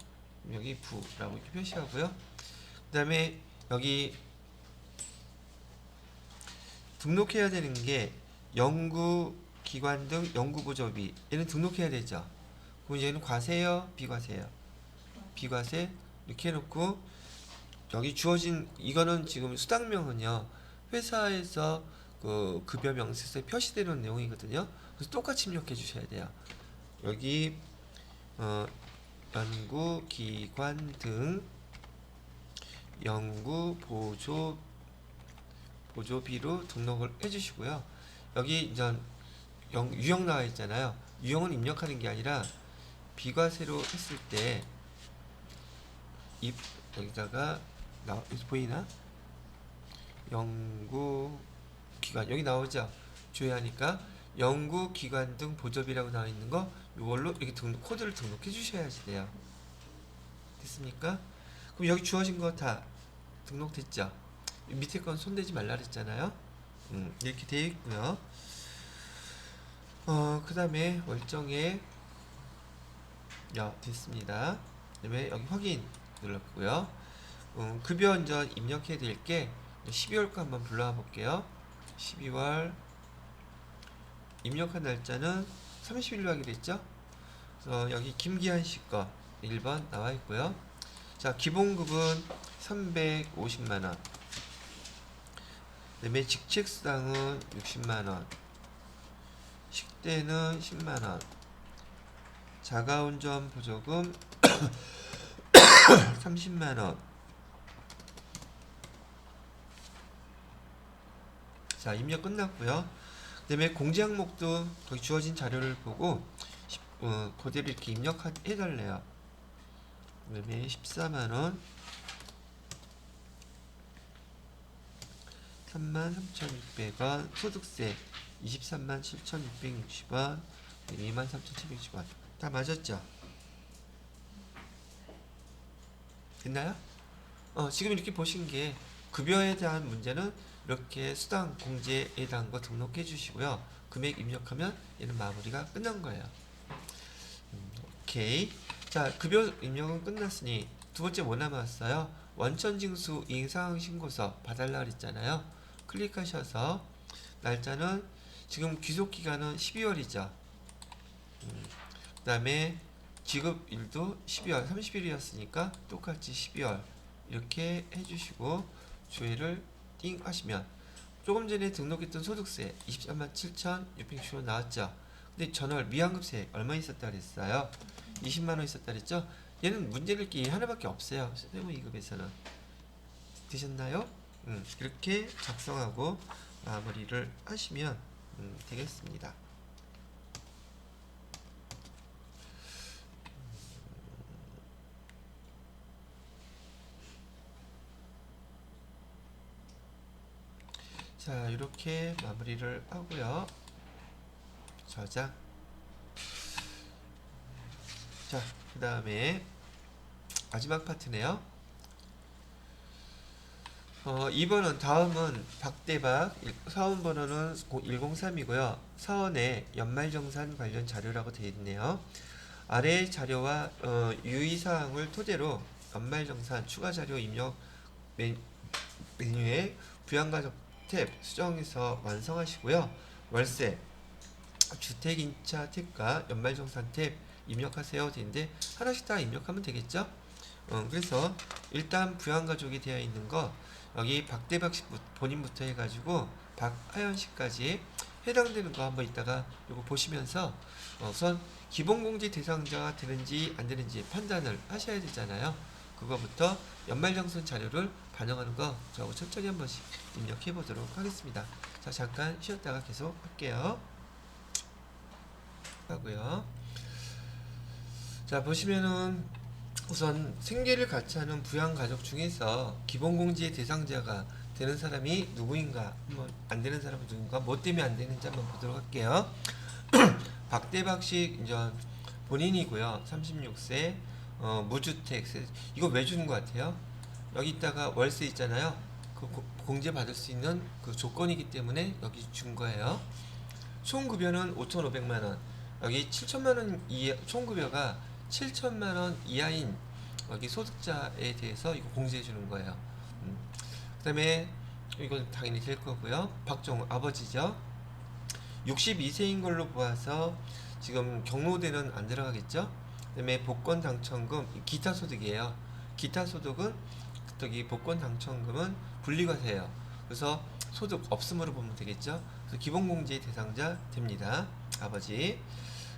여기 부라고 이렇게 표시하고요. 그 다음에 여기 등록해야 되는 게 연구기관 등 연구보조비 얘는 등록해야 되죠. 그럼 얘는 과세요? 비과세요? 비과세 이렇게 해놓고 여기 주어진 이거는 지금 수당명은요 회사에서 그 급여 명세서에 표시되는 내용이거든요. 그래서 똑같이 입력해 주셔야 돼요. 여기 연구기관 등 보조비로 등록을 해주시고요. 여기 이제 유형 나와 있잖아요. 유형은 입력하는 게 아니라 비과세로 했을 때 여기다가 보이나? 연구기관 여기 나오죠? 조회하니까 연구기관 등 보조비라고 나와 있는 거 이걸로 이렇게 코드를 등록해 주셔야지 돼요. 됐습니까? 그럼 여기 주어진 거 다 등록됐죠? 밑에 건 손대지 말라 그랬잖아요. 이렇게 되어 있고요. 그 다음에 월정에 됐습니다. 그 다음에 여기 확인 눌렀고요. 급여 이제 입력해야 될 게 12월 거 한번 불러와 볼게요. 12월 입력한 날짜는 30일로 하기로 했죠. 그래서 여기 김기한 씨 거 1번 나와 있고요. 자, 기본급은 350만원. 그 다음에 직책수당은 60만원. 식대는 10만원. 자가운전 보조금 30만원. 자, 입력 끝났고요. 그 다음에 공제 항목도 거기 주어진 자료를 보고 그대로 이렇게 입력해달래요. 그 다음에 14만원 33,600원 소득세 237,660원 23,760원 다 맞았죠? 됐나요? 지금 이렇게 보신 게 급여에 대한 문제는 이렇게 수당 공제에 대한 거 등록해 주시고요. 금액 입력하면 얘는 마무리가 끝난 거예요. 오케이. 자, 급여 입력은 끝났으니 두 번째 뭐 남았어요? 원천징수 이행사항 신고서 봐달라 그랬잖아요. 클릭하셔서 날짜는 지금 귀속기간은 12월이죠. 그 다음에 지급일도 12월 30일이었으니까 똑같이 12월 이렇게 해주시고 조회를 띵 하시면 조금 전에 등록했던 소득세 237,660원 나왔죠. 근데 전월 미환급세 얼마 있었다 그랬어요? 20만원 있었다 그랬죠? 얘는 문제될 게 하나밖에 없어요. 세무 2급에서는. 되셨나요? 이렇게 작성하고 마무리를 하시면 되겠습니다. 자, 이렇게 마무리를 하고요. 저장. 자, 그 다음에 마지막 파트네요. 2번은 다음은 박대박 사원 번호는 103이고요. 사원의 연말정산 관련 자료라고 되어 있네요. 아래 자료와 유의사항을 토대로 연말정산 추가 자료 입력 메뉴에 부양가족 탭 수정해서 완성하시고요. 월세, 주택임차 탭과 연말정산 탭 입력하세요. 되는데 하나씩 다 입력하면 되겠죠? 그래서 일단 부양가족이 되어 있는 거 여기 박대박 씨 본인부터 해가지고 박하연 씨까지 해당되는 거 한번 이따가 요거 보시면서 우선 기본공제 대상자가 되는지 안 되는지 판단을 하셔야 되잖아요. 그거부터 연말정산 자료를 반영하는 거 저하고 천천히 한 번씩 입력해 보도록 하겠습니다. 자, 잠깐 쉬었다가 계속 할게요. 하고요. 자, 보시면은 우선 생계를 같이 하는 부양가족 중에서 기본공제 대상자가 되는 사람이 누구인가, 한번 안 되는 사람은 누구인가, 뭐 때문에 안 되는지 한번 보도록 할게요. 박대박 씨 이제 본인이고요. 36세, 무주택. 이거 왜 주는 것 같아요? 여기다가 월세 있잖아요. 그 공제 받을 수 있는 그 조건이기 때문에 여기 준 거예요. 총 급여는 5,500만 원. 여기 7천만 원 이하, 총 급여가 7천만 원 이하인 여기 소득자에 대해서 이거 공제해 주는 거예요. 그다음에 이건 당연히 될 거고요. 박종우 아버지죠. 62세인 걸로 보아서 지금 경로대는 안 들어가겠죠. 그다음에 복권 당첨금 기타 소득이에요. 기타 소득은 저기 복권 당첨금은 분리과세예요. 그래서 소득 없음으로 보면 되겠죠. 그래서 기본공제 대상자 됩니다. 아버지.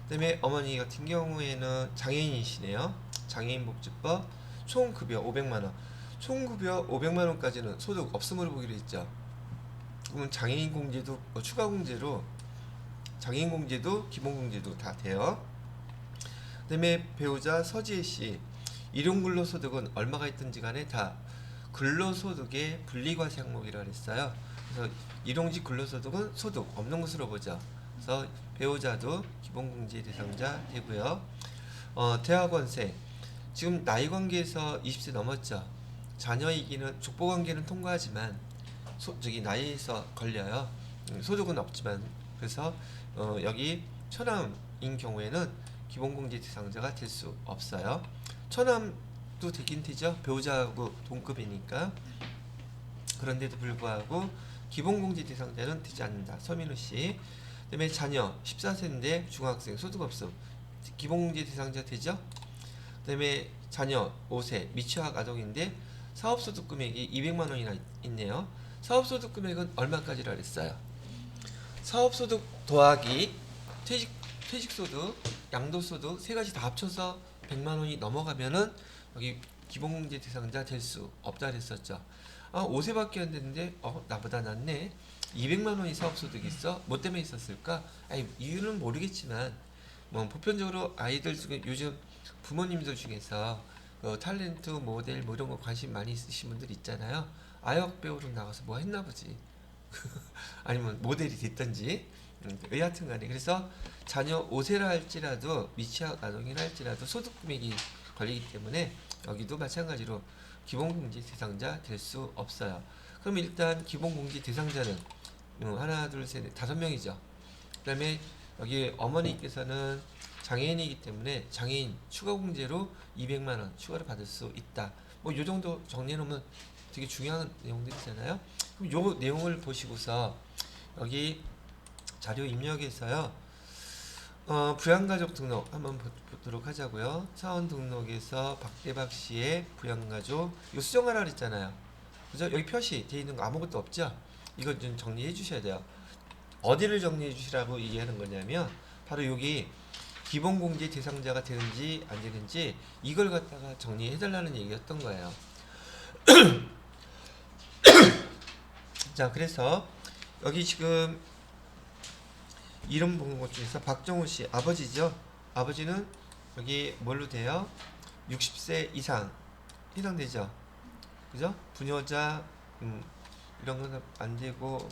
그다음에 어머니 같은 경우에는 장애인이시네요. 장애인복지법 총급여 500만원. 총급여 500만원까지는 소득 없음으로 보기로 했죠. 그러면 장애인 공제도 추가 공제로 장애인 공제도 기본 공제도 다 돼요. 그다음에 배우자 서지혜 씨 일용 근로소득은 얼마가 있든지 간에 다 근로소득의 분리과세 항목이라고 했어요. 그래서 일용직 근로소득은 소득 없는 것으로 보죠. 그래서 배우자도 기본공제 대상자 되고요. 대학원생 지금 나이 관계에서 20세 넘었죠. 자녀이기는 족보 관계는 통과하지만 저기 나이에서 걸려요. 소득은 없지만 그래서 여기 처남인 경우에는 기본공제 대상자가 될 수 없어요. 처남도 되긴 되죠. 배우자하고 동급이니까. 그런데도 불구하고 기본공제 대상자는 되지 않는다. 서민우 씨. 그다음에 자녀 14세인데 중학생 소득 없음. 기본공제 대상자 되죠? 그다음에 자녀 5세 미취학 아동인데 사업소득 금액이 200만 원이나 있네요. 사업소득 금액은 얼마까지라 그랬어요? 사업소득 더하기 퇴직소득, 양도소득 세 가지 다 합쳐서 100만 원이 넘어가면은 여기 기본공제 대상자 될 수 없다 그랬었죠. 5세밖에 안 됐는데 나보다 낫네. 200만 원이 사업소득이 있어? 뭐 때문에 있었을까? 아니, 이유는 모르겠지만 뭐 보편적으로 아이들 중에 요즘 부모님들 중에서 탤런트 모델 뭐 이런 거 관심 많이 있으신 분들 있잖아요. 아역 배우로 나가서 뭐 했나 보지. 아니면 모델이 됐던지 여하튼 간에 그래서 자녀 5세라 할지라도 미취학 아동이라 할지라도 소득 금액이 걸리기 때문에 여기도 마찬가지로 기본공제 대상자 될 수 없어요. 그럼 일단 기본공제 대상자는 하나 둘셋 5명이죠. 그 다음에 여기 어머니께서는 장애인이기 때문에 장애인 추가공제로 200만원 추가로 받을 수 있다. 뭐 요 정도 정리해놓으면 되게 중요한 내용들이잖아요. 그럼 요 내용을 보시고서 여기 자료 입력에서요. 부양가족 등록 한번 보도록 하자고요. 사원 등록에서 박대박 씨의 부양가족 이거 수정하라 그랬잖아요. 그죠? 여기 표시 되어 있는 거 아무것도 없죠? 이거 좀 정리해 주셔야 돼요. 어디를 정리해 주시라고 얘기하는 거냐면 바로 여기 기본공제 대상자가 되는지 안 되는지 이걸 갖다가 정리해 달라는 얘기였던 거예요. 자, 그래서 여기 지금 이름 본 것 중에서 박정우 씨 아버지죠. 아버지는 여기 뭘로 돼요? 60세 이상 해당되죠. 그죠? 부녀자 이런 건 안 되고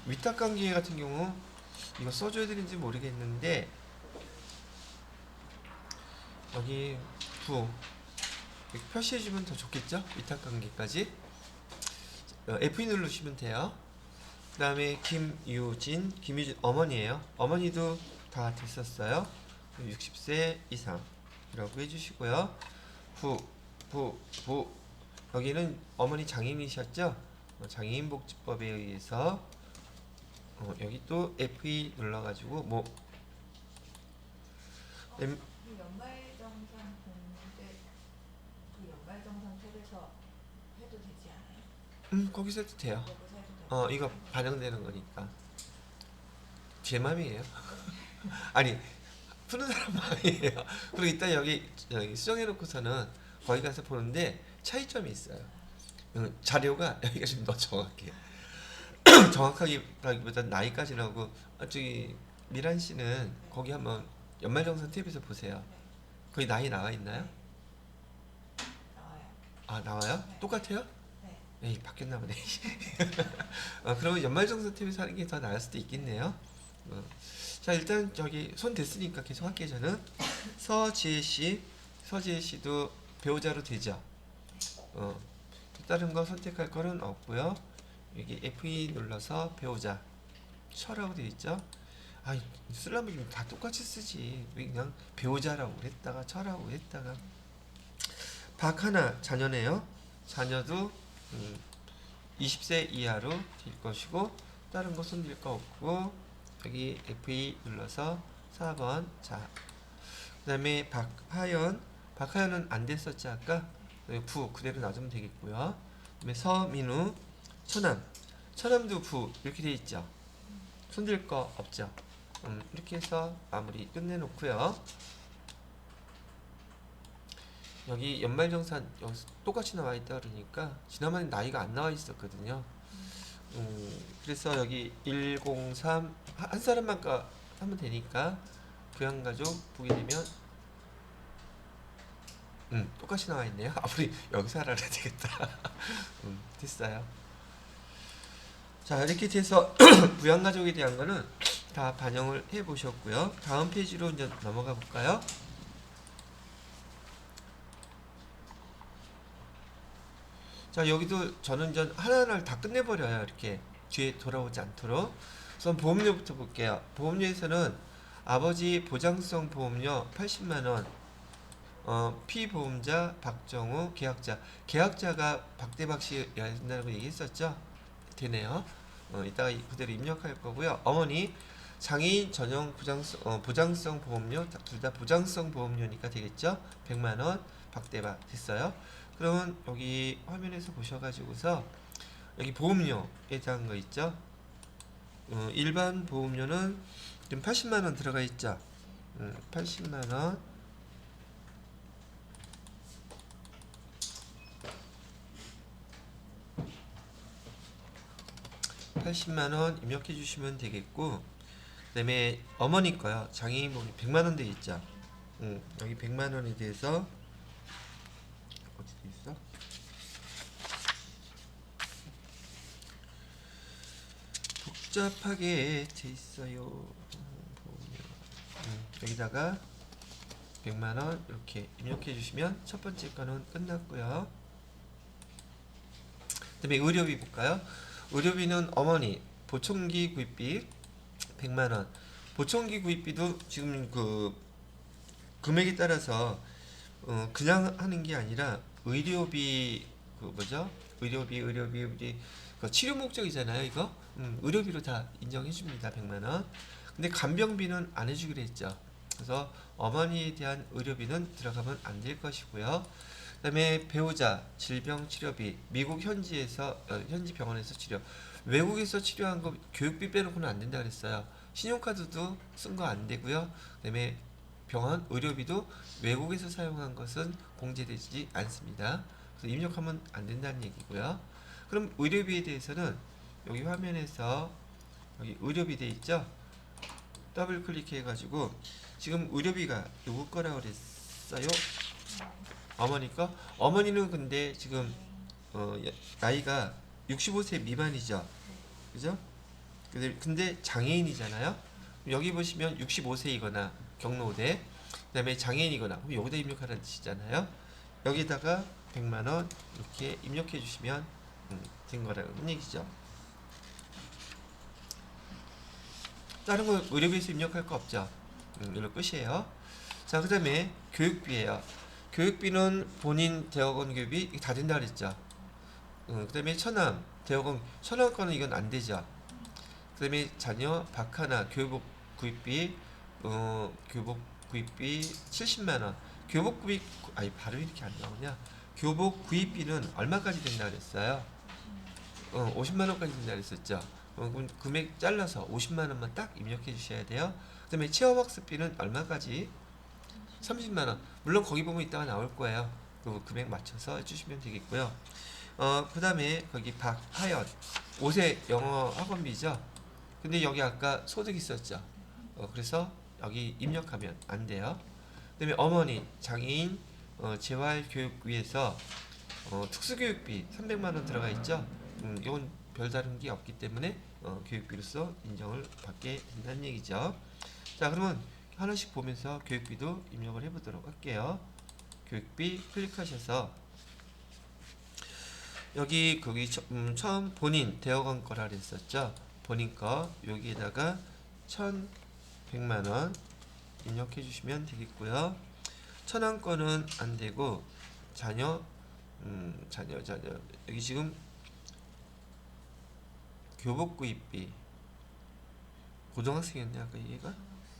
위탁관계 같은 경우 이거 써줘야 되는지 모르겠는데 여기 이렇게 표시해주면 더 좋겠죠? 위탁관계까지 F2 누르시면 돼요. 그 다음에 김유진 어머니예요. 어머니도 다 됐었어요. 60세 이상이라고 해주시고요. 부 여기는 어머니 장애인이셨죠? 장애인복지법에 의해서 여기 또 F2 눌러가지고 연말정산 공제 연말정산 탭에서 해도 되지 않아요? 거기서 해도 돼요. 여기서 해도 돼요? 이거 반영되는 거니까. 제 맘이에요. 아니, 푸는 사람 마음이에요. 그리고 이따 여기 수정해놓고서는 거기 가서 보는데 차이점이 있어요. 자료가 여기가 좀 더 정확해요. 정확하기보다 나이까지 나오고 저기 미란 씨는 거기 한번 연말정산 탭에서 보세요. 거기 나이 나와 있나요? 나와요. 아 나와요? 네. 똑같아요? 네. 에이 바뀌었나 보네. 그러면 연말정산 탭에서 하는 게 더 나을 수도 있겠네요. 자 일단 저기 손 됐으니까 계속 할게요. 저는 서지혜 씨도 배우자로 되죠. 다른 거 선택할 거는 없고요. 여기 F2 눌러서 배우자 처라고 되어 있죠. 쓰려면 좀 다 똑같이 쓰지. 왜 그냥 배우자라고 했다가 처라고 했다가. 박하나 자녀네요. 자녀도 20세 이하로 될 것이고 다른 거 손댈 거 없고 여기 F2 눌러서 4번 자 그 다음에 박하연은 안 됐었지 아까. 부 그대로 놔두면 되겠고요. 그다음에 서민우 처남도 부 이렇게 돼 있죠. 손댈 거 없죠. 이렇게 해서 마무리 끝내놓고요. 여기 연말정산 여기 똑같이 나와 있다 그러니까 지난번에 나이가 안 나와 있었거든요. 그래서 여기 103 한 사람만 하면 되니까 부양가족 보게 되면 똑같이 나와 있네요. 우리 여기서 알아야 되겠다. 됐어요. 자 이렇게 돼서 부양가족에 대한 거는 다 반영을 해 보셨고요. 다음 페이지로 이제 넘어가 볼까요? 자 여기도 저는 이제 하나하나를 다 끝내버려요. 이렇게 뒤에 돌아오지 않도록. 우선 보험료부터 볼게요. 보험료에서는 아버지 보장성 보험료 80만원, 피보험자 박정우, 계약자가 박대박씨여야 된다고 얘기했었죠. 되네요. 이따가 그대로 입력할 거고요. 어머니 장애인 전용 보장성 보험료 둘 다 보장성 보험료니까 되겠죠. 100만원 박대박 됐어요. 그러면 여기 화면에서 보셔가지고서 여기 보험료에 대한 거 있죠. 일반 보험료는 지금 80만원 들어가 있죠. 80만원 80만원 입력해 주시면 되겠고 그 다음에 어머니 거요. 장애인 보험료 100만원 돼 있죠. 여기 100만원에 대해서 어디 돼 있어? 복잡하게 돼 있어요. 보험료. 여기다가 100만원 이렇게 입력해 주시면 첫 번째 거는 끝났고요. 그 다음에 의료비 볼까요? 의료비는 어머니 보청기 구입비 100만원. 보청기 구입비도 지금 그 금액에 따라서 그냥 하는 게 아니라 의료비 그 뭐죠? 의료비 그 치료 목적이잖아요. 이거 의료비로 다 인정해 줍니다. 100만원. 근데 간병비는 안 해주기로 했죠. 그래서 어머니에 대한 의료비는 들어가면 안 될 것이고요. 그다음에 배우자 질병 치료비 미국 현지 병원에서 치료 외국에서 치료한 거 교육비 빼놓고는 안 된다 그랬어요. 신용카드도 쓴 거 안 되고요. 그다음에 병원 의료비도 외국에서 사용한 것은 공제되지 않습니다. 그래서 입력하면 안 된다는 얘기고요. 그럼 의료비에 대해서는 여기 화면에서 여기 의료비 돼 있죠? 더블 클릭해 가지고 지금 의료비가 누구 거라고 그랬어요? 어머니 거? 어머니는 근데 지금 나이가 65세 미만이죠. 그죠? 근데 장애인이잖아요. 여기 보시면 65세이거나 경로대 그 다음에 장애인이거나 그럼 여기다 입력하라는 뜻이잖아요. 여기다가 100만원 이렇게 입력해 주시면 된 거라는 얘기죠. 다른 거 의료비에서 입력할 거 없죠. 이걸로 끝이에요. 자, 그 다음에 교육비예요. 교육비는 본인 대학원 교육비 다 된다 그랬죠. 그 다음에 처남 대학원 처남 거는 이건 안 되죠. 그 다음에 자녀 박하나 교복 구입비 교복 구입비 70만원 교복 구입 발음이 이렇게 안 나오냐. 교복 구입비는 얼마까지 된다 그랬어요? 50만 원까지 된다 그랬었죠. 그럼 금액 잘라서 50만 원만 딱 입력해 주셔야 돼요. 그다음에 체험학습비는 얼마까지? 30만 원. 물론 거기 보면 이따가 나올 거예요. 그 금액 맞춰서 해주시면 되겠고요. 그다음에 거기 박하연 5세 영어 학원비죠. 근데 여기 아까 소득 있었죠. 그래서 여기 입력하면 안 돼요. 그다음에 어머니 장애인 재활교육위에서 특수교육비 300만 원 들어가 있죠. 이건 별다른 게 없기 때문에 교육비로서 인정을 받게 된다는 얘기죠. 자, 그러면 하나씩 보면서 교육비도 입력을 해보도록 할게요. 교육비 클릭하셔서 여기 거기 처음 본인 대여관 거라 그랬었죠. 본인 거 여기에다가 1,100만 원 입력해 주시면 되겠고요. 천안 거는 안 되고 자녀 여기 지금 교복 구입비 고등학생이었네 아까 얘가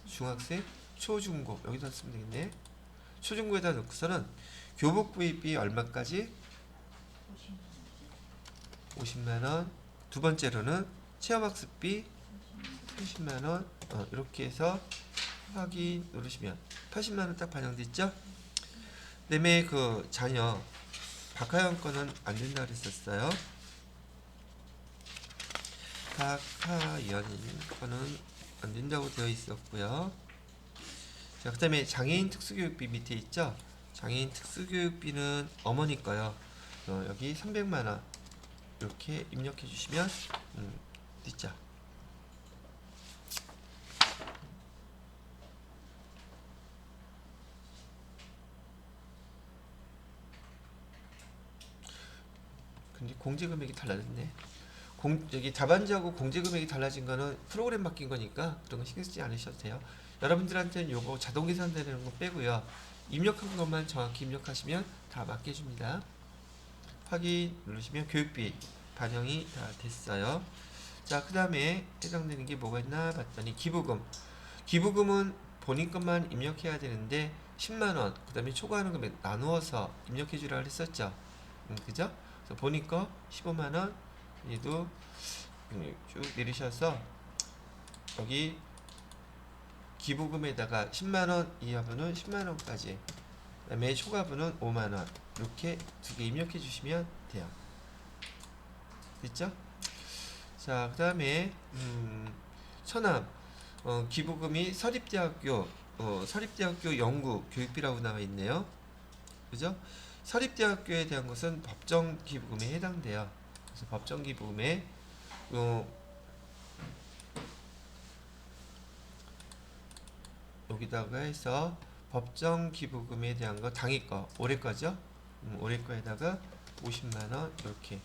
중학생 초중고 여기다 쓰면 되겠네. 초중고에다 넣고서는 교복 구입비 얼마까지? 50만원. 두 번째로는 체험학습비 30만원. 이렇게 해서 확인 누르시면 80만원 딱 반영됐죠? 그다음에 그 자녀 박하연 거는 안 된다 그랬었어요. 박하연 거는 안 된다고 되어 있었고요. 자, 그다음에 장애인 특수교육비 밑에 있죠? 장애인 특수교육비는 어머니 거요. 여기 300만 원 이렇게 입력해 주시면 됐죠. 근데 공제 금액이 달라졌네. 여기 답안지하고 공제 금액이 달라진 거는 프로그램 바뀐 거니까 그런 거 신경 쓰지 않으셔도 돼요. 여러분들한테는 요거 자동 계산되는 거 빼고요. 입력한 것만 정확히 입력하시면 다 맞게 줍니다. 확인 누르시면 교육비 반영이 다 됐어요. 자, 그 다음에 해당되는 게 뭐가 있나 봤더니 기부금. 기부금은 본인 것만 입력해야 되는데 10만원 그 다음에 초과하는 금액 나누어서 입력해 주라 그랬었죠. 그죠? 그래서 본인 거 15만원 얘도 쭉 내리셔서 여기 기부금에다가 10만원 이하분은 10만원까지 그 다음에 초과분은 5만원 이렇게 두 개 입력해 주시면 돼요. 됐죠? 자, 그 다음에 천암 기부금이 서립대학교 연구 교육비라고 나와 있네요. 그죠? 서립대학교에 대한 것은 법정 기부금에 해당돼요. 그래서 법정 기부금에 여기다가 해서 법정 기부금에 대한 거 당일 거 올해 거죠. 올해 거에다가 50만 원 이렇게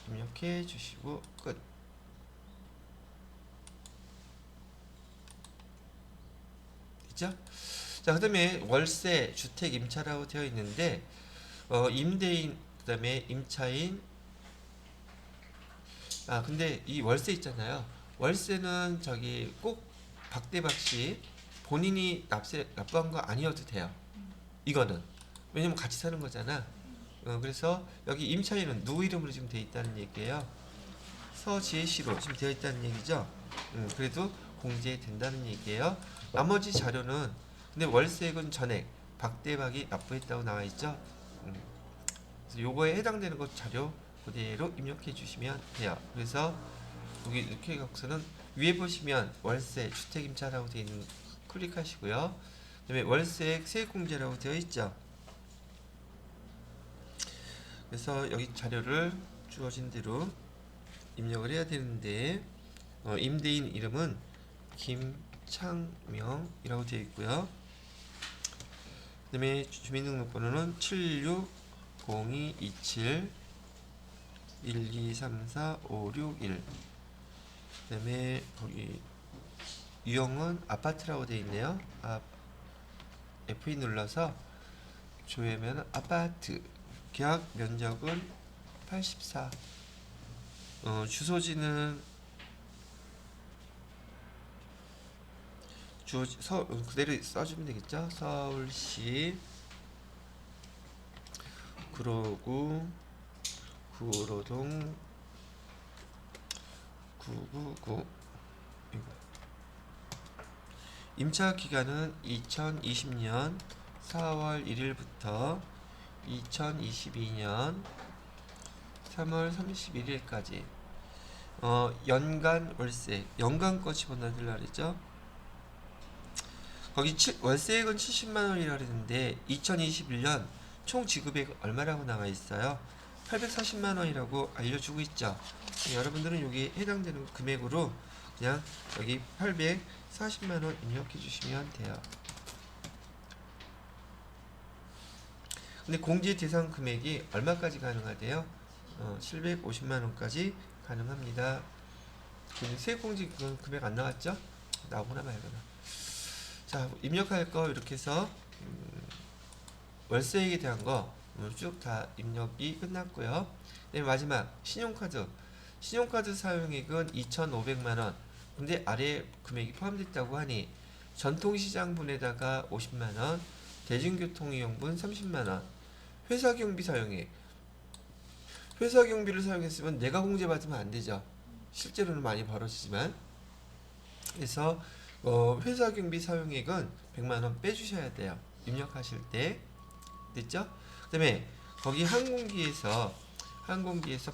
입력해 주시고 끝. 됐죠? 자, 그다음에 월세 주택 임차라고 되어 있는데 임대인 그다음에 임차인 근데 이 월세 있잖아요. 월세는 저기 꼭 박대박씨 본인이 납부한 거 아니어도 돼요. 이거는 왜냐면 같이 사는 거잖아. 그래서 여기 임차인은 누구 이름으로 지금 되어 있다는 얘기예요. 서지혜 씨로 지금 되어 있다는 얘기죠. 그래도 공제된다는 얘기예요. 나머지 자료는 근데 월세액은 전액 박대박이 납부했다고 나와 있죠. 그래서 요거에 해당되는 것 자료 그대로 입력해 주시면 돼요. 그래서 여기 이렇게 갖고서는 위에 보시면 월세 주택임차라고 되어 있는 클릭하시고요. 그다음에 월세액 세액공제라고 되어 있죠. 그래서 여기 자료를 주어진 대로 입력을 해야 되는데 임대인 이름은 김창명이라고 되어 있고요. 그다음에 주민등록번호는 760227 1234561. 그다음에 거기 유형은 아파트라고 되어 있네요. F2 눌러서 조회면 아파트. 계약 면적은 84. 주소지는 그대로 써주면 되겠죠. 서울시 구로구 구로동 999. 임차 기간은 2020년 4월 1일부터 2022년 3월 31일까지. 연간 월세, 연간거 집어넣으려 그랬죠. 거기 월세액은 70만 원이라 그랬는데 2021년 총 지급액 얼마라고 나와 있어요? 840만 원이라고 알려주고 있죠. 여러분들은 여기 해당되는 금액으로 그냥 여기 840만 원 입력해 주시면 돼요. 근데 공제 대상 금액이 얼마까지 가능하대요? 750만 원까지 가능합니다. 세액공제 그건 금액 안 나왔죠? 나오거나 말거나. 자, 입력할 거 이렇게 해서 월세액에 대한 거 쭉 다 입력이 끝났고요. 네, 마지막 신용카드. 신용카드 사용액은 2,500만 원. 근데 아래 금액이 포함됐다고 하니 전통시장분에다가 50만 원, 대중교통이용분 30만 원, 회사 경비 사용액. 회사 경비를 사용했으면 내가 공제받으면 안 되죠. 실제로는 많이 벌어지지만. 그래서 회사 경비 사용액은 100만 원 빼주셔야 돼요. 입력하실 때. 됐죠? 그 다음에 거기 항공기에서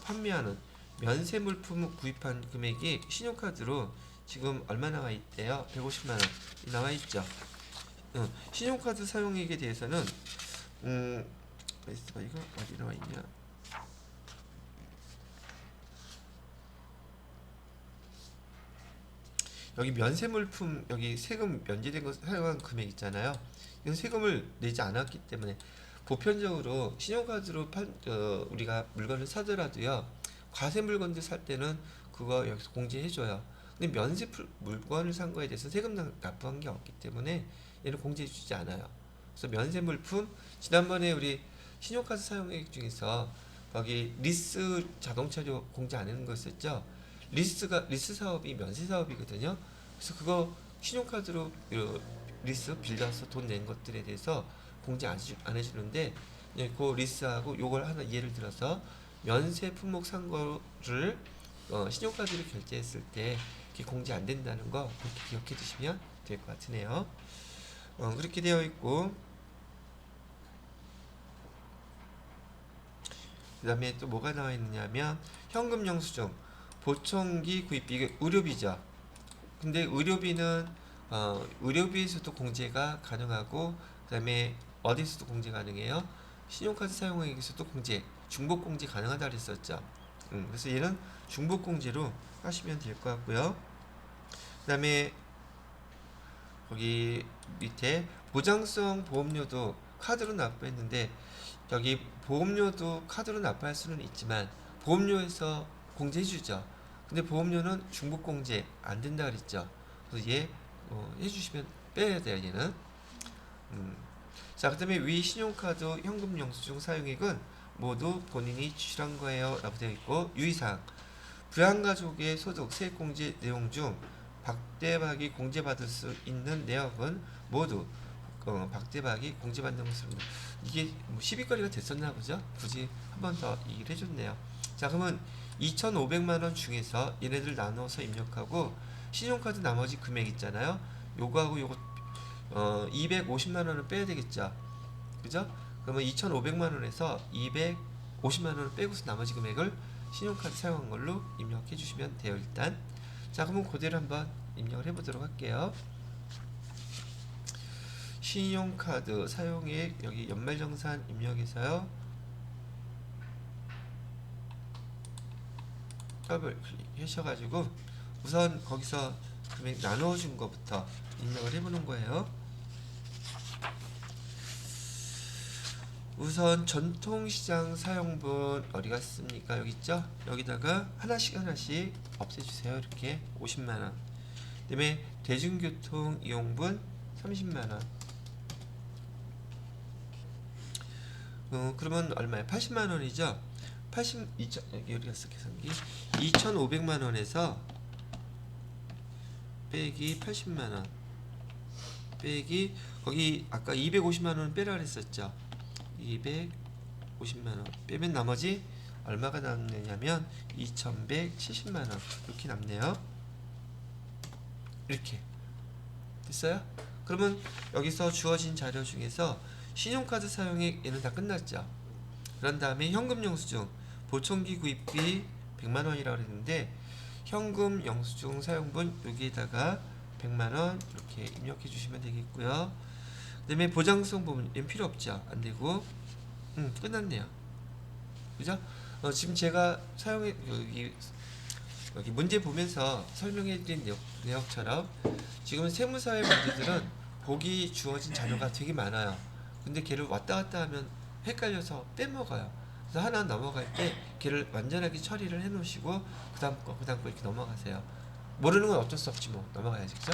판매하는 면세 물품 구입한 금액이 신용카드로 지금 얼마 나와 있대요? 150만 원 나와 있죠. 신용카드 사용액에 대해서는 이거 어디 나와 있냐? 여기 면세 물품, 여기 세금 면제된 거 사용한 금액 있잖아요. 이건 세금을 내지 않았기 때문에 보편적으로 신용카드로 우리가 물건을 사더라도요, 과세 물건들 살 때는 그거 여기서 공제해줘요. 근데 면세 물건을 산 거에 대해서 세금 납부한 게 없기 때문에 얘는 공제해주지 않아요. 그래서 면세 물품, 지난번에 우리 신용카드 사용액 중에서 거기 리스 자동차료 공제 안 하는 거 있었죠? 리스 사업이 면세 사업이거든요. 그래서 그거 신용카드로 리스 빌려서 돈 낸 것들에 대해서 공제 안 해주는데, 그 리스하고 요걸 하나 예를 들어서 면세 품목 산 거를 신용카드로 결제했을 때 이게 공제 안 된다는 거 그렇게 기억해 두시면 될 것 같으네요. 그렇게 되어 있고, 그 다음에 또 뭐가 나와 있느냐면 현금 영수증, 보청기 구입비, 이게 의료비죠. 근데 의료비는 의료비에서도 공제가 가능하고, 그 다음에 어디서도 공제 가능해요? 신용카드 사용액에서도 공제, 중복 공제 가능하다 그랬었죠. 그래서 얘는 중복 공제로 하시면 될 것 같고요. 그 다음에 거기 밑에 보장성 보험료도 카드로 납부했는데, 여기 보험료도 카드로 납부할 수는 있지만 보험료에서 공제해주죠. 근데 보험료는 중복 공제 안 된다 그랬죠. 그래서 얘 해주시면 빼야 돼요, 얘는. 자, 그 다음에 위 신용카드 현금 영수증 사용액은 모두 본인이 지출한 거예요 라고 되어 있고, 유의사항, 부양가족의 소득 세액공제 내용 중 박대박이 공제받을 수 있는 내역은 모두 박대박이 공제받는 것으로. 이게 뭐 시비거리가 됐었나 보죠. 굳이 한 번 더 얘기를 해줬네요. 자, 그러면 2,500만 원 중에서 얘네들 나눠서 입력하고, 신용카드 나머지 금액 있잖아요. 요거하고 요거 250만 원을 빼야 되겠죠. 그죠? 그러면 2,500만 원에서 250만 원을 빼고서 나머지 금액을 신용카드 사용한 걸로 입력해 주시면 돼요, 일단. 자, 그러면 그대로 한번 입력을 해보도록 할게요. 신용카드 사용액, 여기 연말정산 입력해서요, 더블 클릭하셔가지고 우선 거기서 금액 나눠준 것부터 입력을 해보는 거예요. 우선 전통시장 사용분 어디 갔습니까? 여기 있죠? 여기다가 하나씩 없애주세요. 이렇게 50만원. 그 다음에 대중교통 이용분 30만원. 그러면 얼마야? 80만원이죠? 여기 어디 갔어? 계산기. 2,500만원에서 빼기 80만원 빼기, 거기 아까 250만원 빼라 그랬었죠? 50만원 빼면 나머지 얼마가 남느냐면 2170만원 이렇게 남네요. 이렇게 됐어요? 그러면 여기서 주어진 자료 중에서 신용카드 사용액 얘는 다 끝났죠. 그런 다음에 현금 영수증 보청기 구입비 100만원이라고 했는데 현금 영수증 사용분 여기에다가 100만원 이렇게 입력해 주시면 되겠고요. 그 다음에 보장성 부분 얘는 필요 없죠. 안되고 끝났네요. 그죠? 지금 제가 사용해 여기 문제 보면서 설명해 드린 내용처럼 지금 세무사의 문제들은 보기 주어진 자료가 되게 많아요. 근데 걔를 왔다 갔다 하면 헷갈려서 빼먹어요. 그래서 하나 넘어갈 때 걔를 완전하게 처리를 해 놓으시고 그 다음 거 이렇게 넘어가세요. 모르는 건 어쩔 수 없지 뭐 넘어가야지. 그죠?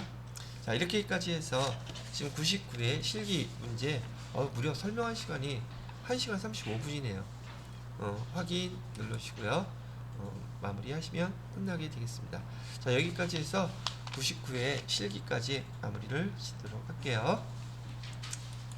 자 이렇게까지 해서 지금 99회 실기 문제 무려 설명한 시간이 1시간 35분이네요. 확인 누르시고요. 마무리 하시면 끝나게 되겠습니다. 자 여기까지 해서 99회 실기까지 마무리를 짓도록 할게요.